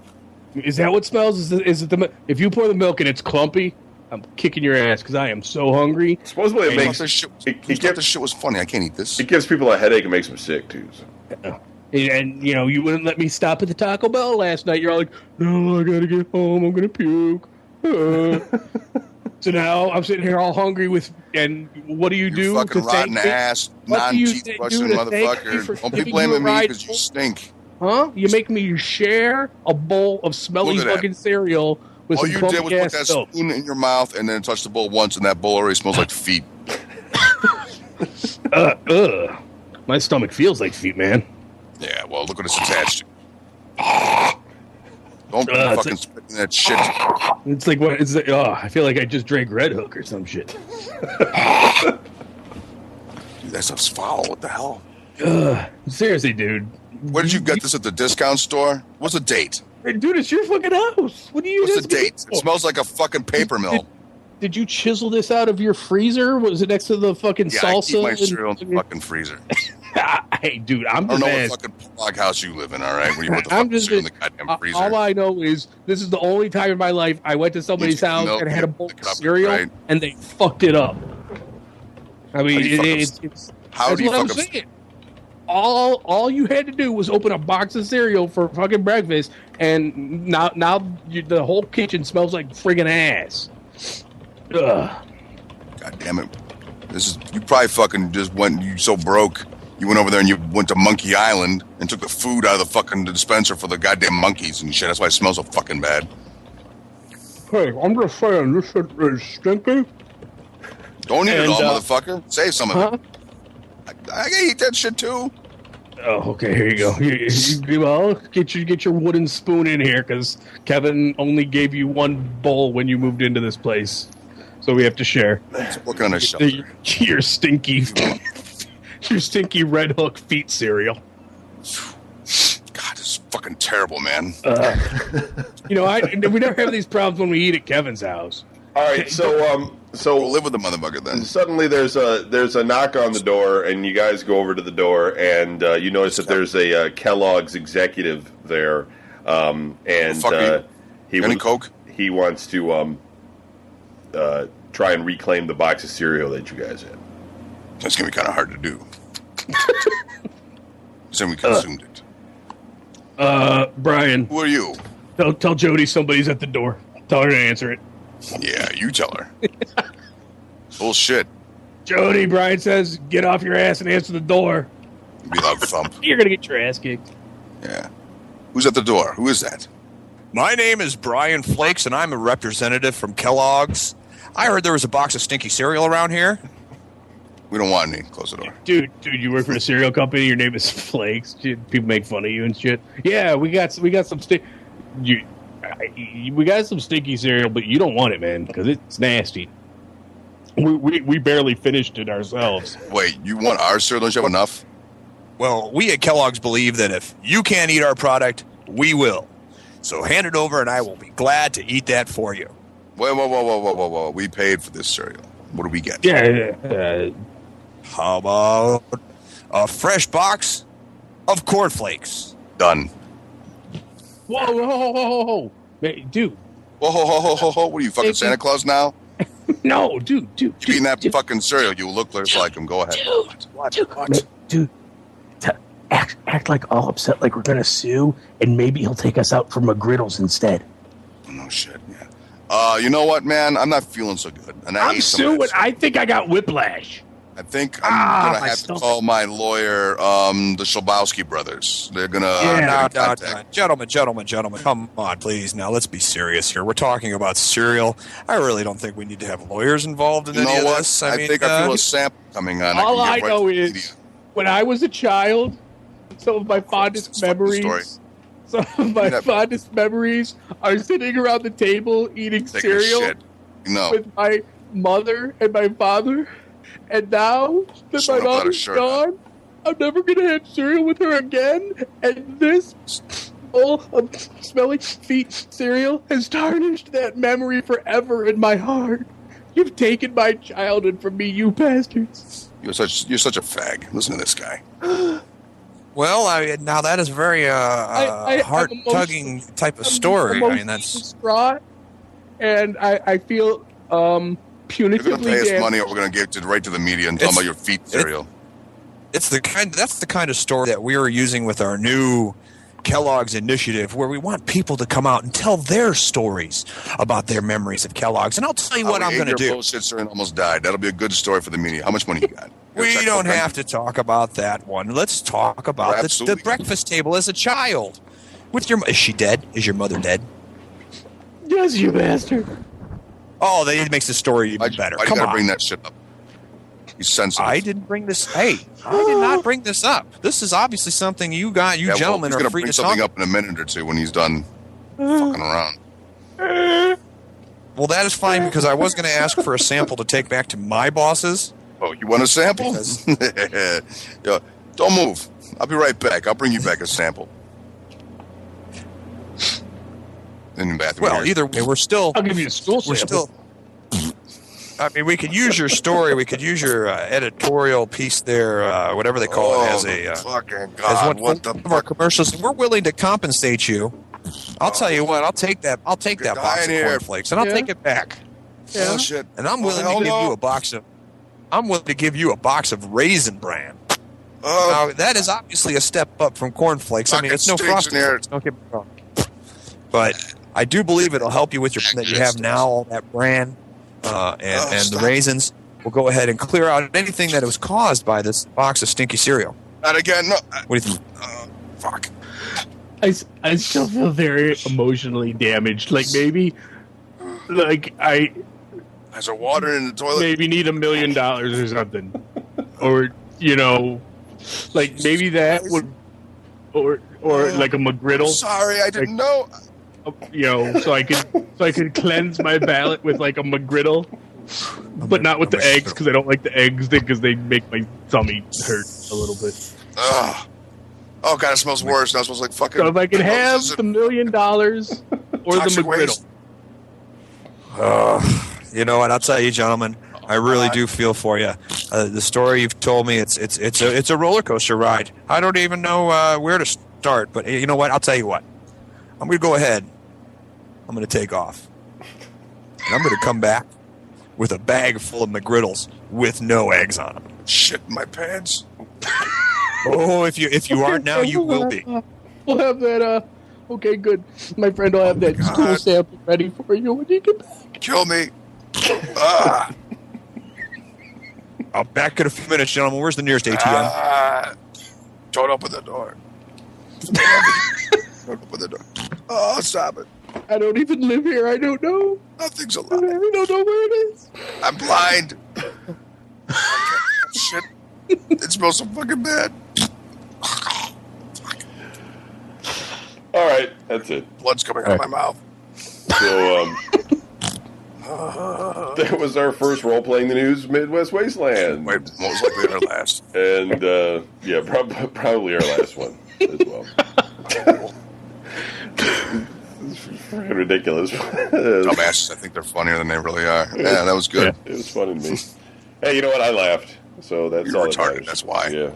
Is that what smells? Is it the if you pour the milk and it's clumpy, I'm kicking your ass because I am so hungry. Supposedly it makes... This shit was funny. I can't eat this. It gives people a headache and makes them sick, too. So. And, you know, you wouldn't let me stop at the Taco Bell last night. You're all like, no, I gotta get home. I'm gonna puke. So now I'm sitting here all hungry and what do you do? Fucking rotten ass, non-teeth brushing motherfucker. Don't be blaming me because you stink. Huh? You make me share a bowl of smelly fucking cereal with some clumpy ass All you did was put that spoon in your mouth and then touch the bowl once, and that bowl already smells like feet. My stomach feels like feet, man. Yeah, well, look what it's attached to. Don't be fucking spitting that shit. It's like what? It's like, I feel like I just drank Red Hook or some shit. Dude, that stuff's foul. What the hell? Seriously, dude. Where did you get this at the discount store? What's the date? Hey, dude, it's your fucking house. What do you? What's the date? It smells like a fucking paper mill. Did you chisel this out of your freezer? Was it next to the fucking salsa? Yeah, I keep my cereal in the fucking freezer. Hey, dude, I don't know what fucking log house you live in, all right? Where you put the fucking cereal in the goddamn freezer. All I know is this is the only time in my life I went to somebody's house and had a bowl of cereal, and they fucked it up. I mean, it's how do you fucking... saying. All you had to do was open a box of cereal for fucking breakfast, and now the whole kitchen smells like friggin' ass. Ugh. God damn it! You probably fucking just went. You so broke. You went over there and you went to Monkey Island and took the food out of the fucking dispenser for the goddamn monkeys and shit. That's why it smells so fucking bad. Hey, I'm just saying this shit is stinky. Don't eat it all, motherfucker. Save some of it. I can eat that shit too. Oh, okay. Here you go. Well, get your wooden spoon in here because Kevin only gave you one bowl when you moved into this place, so we have to share. It's working on a shelter. Your stinky Red Hook feet cereal. God, this is fucking terrible, man. We never have these problems when we eat at Kevin's house. All right, so we'll live with the motherfucker then. Suddenly, there's a knock on the door, and you guys go over to the door, and you notice that there's a Kellogg's executive there, and any Coke? He wants to try and reclaim the box of cereal that you guys had. That's gonna be kind of hard to do. So we consumed it. Brian. Who are you? Tell Jody somebody's at the door. Tell her to answer it. Yeah, you tell her. Bullshit. Jody, Brian says, get off your ass and answer the door. Be loud thump. You're going to get your ass kicked. Yeah. Who's at the door? Who is that? My name is Brian Flakes, and I'm a representative from Kellogg's. I heard there was a box of stinky cereal around here. We don't want any. Close the door. Dude, you work for a cereal company. Your name is Flakes. Dude, people make fun of you and shit. Yeah, we got some we got some stinky cereal, but you don't want it, man, because it's nasty. We barely finished it ourselves. Wait, you want our cereal? Don't you have enough? Well, we at Kellogg's believe that if you can't eat our product, we will. So hand it over, and I will be glad to eat that for you. Whoa. We paid for this cereal. What do we get? Yeah. How about a fresh box of cornflakes? Done. Whoa. Hey, dude. Whoa. What are you, fucking Santa Claus now? No, dude. You eating that fucking cereal, you look just like him. Go ahead. Dude. Act like all upset like we're going to sue, and maybe he'll take us out for McGriddles instead. No shit, yeah. You know what, man? I'm not feeling so good. And I'm suing. I think I got whiplash. I think I'm going to have stomach. to call my lawyer, the Schlabowski brothers. They're going to No. Gentlemen, come on, please. Now, let's be serious here. We're talking about cereal. I really don't think we need to have lawyers involved in any of this. I think I feel a sample coming on. All I know is when I was a child, some of my fondest memories are sitting around the table eating cereal with my mother and my father. And now that my mother's gone, I'm never going to have cereal with her again. And this bowl of smelly feet cereal has tarnished that memory forever in my heart. You've taken my childhood from me, you bastards. You're such a fag. Listen to this guy. Well, now that is very heart-tugging type of story. I mean, that's distraught, and I feel punitively. You're going to pay us money, or we're going to give it right to the media and tell them about your feet cereal. That's the kind of story that we are using with our new Kellogg's initiative, where we want people to come out and tell their stories about their memories of Kellogg's. And I'll tell you what I'm going to do. Bullshit and almost died. That'll be a good story for the media. How much money you got? We don't have to talk about that one. Let's talk about the breakfast table as a child. Is she dead? Is your mother dead? Yes, you bastard. Oh, that makes the story even better. Why do you got to bring that shit up? He's sensitive. I didn't bring this. Hey, I did not bring this up. This is obviously something you gentlemen are free to talk. He's going to bring something up in a minute or two when he's done fucking around. Well, that is fine because I was going to ask for a sample to take back to my bosses. Oh, you want a sample? Yo, don't move. I'll be right back. I'll bring you back a sample. In the bathroom. Well, either way, I'll give you a stool sample. I mean, we could use your story. We could use your editorial piece there, whatever they call it, as a fucking God. What of our commercials. We're willing to compensate you. I'll tell you what. I'll take that. I'll take that box of cornflakes, and I'll take it back. Yeah. Oh shit! And I'm willing to give you a box of. I'm willing to give you a box of Raisin Bran. Now that is obviously a step up from cornflakes. I mean, it's no frosting. Don't get me wrong. But I do believe it'll help you with your that you have now all that bran. And the raisins will go ahead and clear out anything that was caused by this box of stinky cereal. Not again. No. What do you think? Fuck. I still feel very emotionally damaged. Like maybe, Has there water in the toilet? Maybe need $1 million or something, or like maybe that would, or like a McGriddle. Sorry, I didn't know. So I could cleanse my palate with like a McGriddle, but not with the eggs because I don't like the eggs because they make my tummy hurt a little bit. Ugh. Oh god, it smells worse. Now it smells like fucking. So if I could have the $1 million or the McGriddle. You know what? I'll tell you, gentlemen. I really do feel for you. The story you've told me, it's a roller coaster ride. I don't even know where to start. But you know what? I'll tell you what. I'm going to go ahead. I'm going to take off. And I'm going to come back with a bag full of McGriddles with no eggs on them. Shit in my pants. Oh, if you aren't now, you will be. We'll have that. Okay, good. My friend will have that stool sample ready for you when you get back. Kill me. I'll back in a few minutes, gentlemen. Where's the nearest ATM? Don't open the door. Don't open the door. Oh, stop it. I don't even live here. I don't know. Nothing's alive. I don't know where it is. I'm blind. Shit. It smells so fucking bad. All right, that's it. Blood's coming out of my mouth. So, that was our first role-playing the news Midwest Wasteland. Wait, most likely our last. And, yeah, probably our last one as well. It's freaking ridiculous. Dumbasses, I think they're funnier than they really are. Yeah, that was good. It was funny to me. Hey, you know what? I laughed. So that's You're all retarded, that's why. Yeah.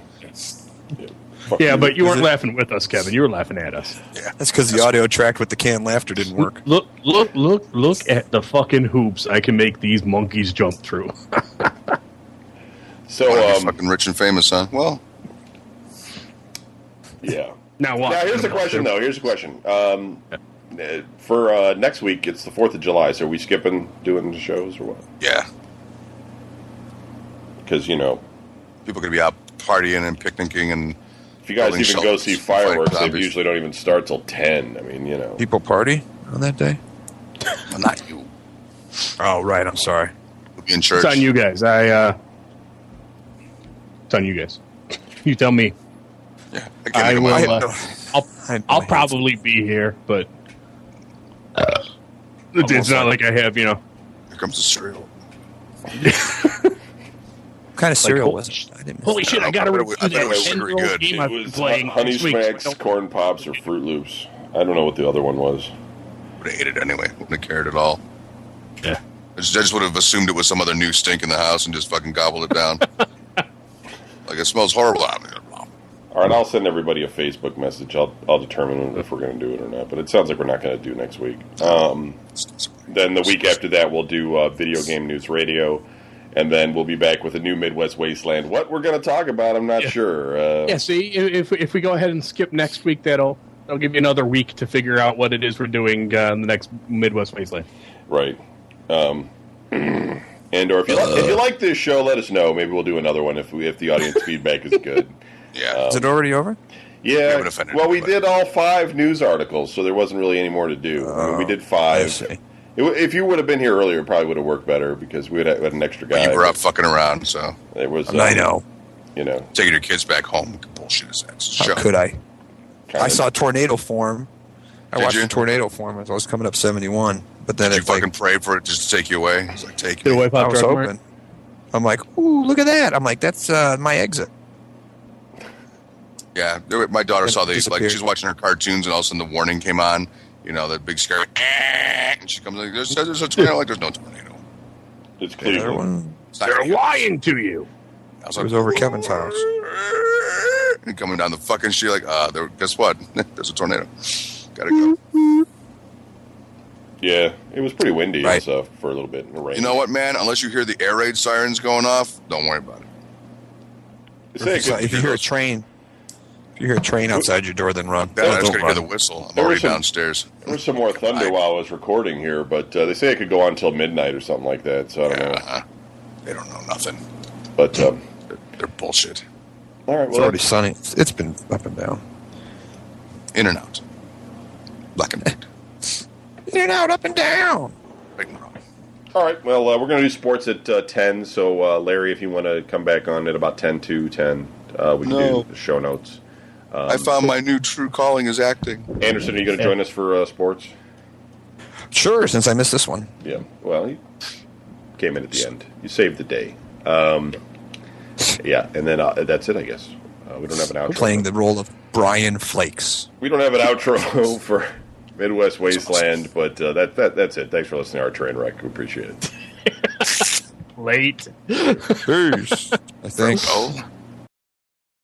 Yeah, but you weren't laughing with us, Kevin. You were laughing at us. Yeah, that's because the audio track with the canned laughter didn't work. Look at the fucking hoops I can make these monkeys jump through. So, fucking rich and famous, huh? Well, yeah. Now what? Now here's the question, though. Here's the question. For next week, it's the 4th of July, so are we skipping doing the shows or what? Yeah. Because, people are going to be out partying and picnicking and... If you guys even go see fireworks, they zombies. usually don't even start till 10. I mean, People party on that day? Well, not you. Oh, right. I'm sorry. You'll be in church. It's on you guys. It's on you guys. You tell me. Yeah. I make will. my I'll probably be here, but it's not like I have, Here comes the cereal. What kind of cereal was it? I didn't miss Holy that. shit! I got to review I thought it was that super 10-year-old good. game it I've was been playing Honey this week. Smacks, Corn Pops, or Fruit Loops. I don't know what the other one was. Would have ate it anyway. Wouldn't have cared at all. Yeah. I just would have assumed it was some other new stink in the house and just fucking gobbled it down. Like, it smells horrible. All right, I'll send everybody a Facebook message. I'll determine if we're going to do it or not. But it sounds like we're not going to do next week. Then the week after that, we'll do Video Game News Radio. And then we'll be back with a new Midwest Wasteland. What we're going to talk about, I'm not sure. See, if we go ahead and skip next week, that'll give you another week to figure out what it is we're doing in the next Midwest Wasteland. Right. And or if you like this show, let us know. Maybe we'll do another one if the audience feedback is good. Yeah. Is it already over? Yeah. Well, we did all 5 news articles, so there wasn't really any more to do. I mean, we did 5. I see. If you would have been here earlier, it probably would have worked better because we had an extra guy. But you were up fucking around, so. There was. I know. Taking your kids back home. What bullshit is that? It's a How show. could I? Kinda. I saw tornado form. I Did watched you? the tornado form as I was coming up 71. But then Did you it's like, fucking pray for it just to take you away? It's like, take Did it me. wipe I out was Drug hoping. I'm like, ooh, look at that. I'm like, that's my exit. Yeah, my daughter It saw these. Like, disappeared. she was watching her cartoons, and all of a sudden the warning came on. The big scary. And she comes like, there's a tornado. Like, there's no tornado. It's The other Cleveland. one It's not They're gonna- lying to you. I was it like, was over Kevin's house. And coming down the fucking street, like, guess what? There's a tornado. Gotta go. Yeah, it was pretty windy Right. and stuff for a little bit in the rain. You know what, man? Unless you hear the air raid sirens going off, don't worry about it. They say it could- If you hear a train, outside your door, then run. Yeah, I just Don't gotta hear the run. whistle. I'm There already was some- downstairs. There was some more thunder while I was recording here, but they say it could go on until midnight or something like that. So I don't know. They don't know nothing. But They're bullshit. all right, It's well, already sunny. It's been up and down. In and out. Black and white. In and out, up and down. all right. Well, we're going to do sports at 10. So Larry, if you want to come back on at about 10 to 10, we can No. do the show notes. I found my new true calling is acting. Anderson, are you going to join us for sports? Sure, since I missed this one. Yeah. Well, you came in at the end. You saved the day. Yeah, and then that's it, I guess. We don't have an outro. Playing the role of Brian Flakes. We don't have an outro for Midwest Wasteland, but that's it. Thanks for listening to our train wreck. We appreciate it. Late. Peace. I think. Oh.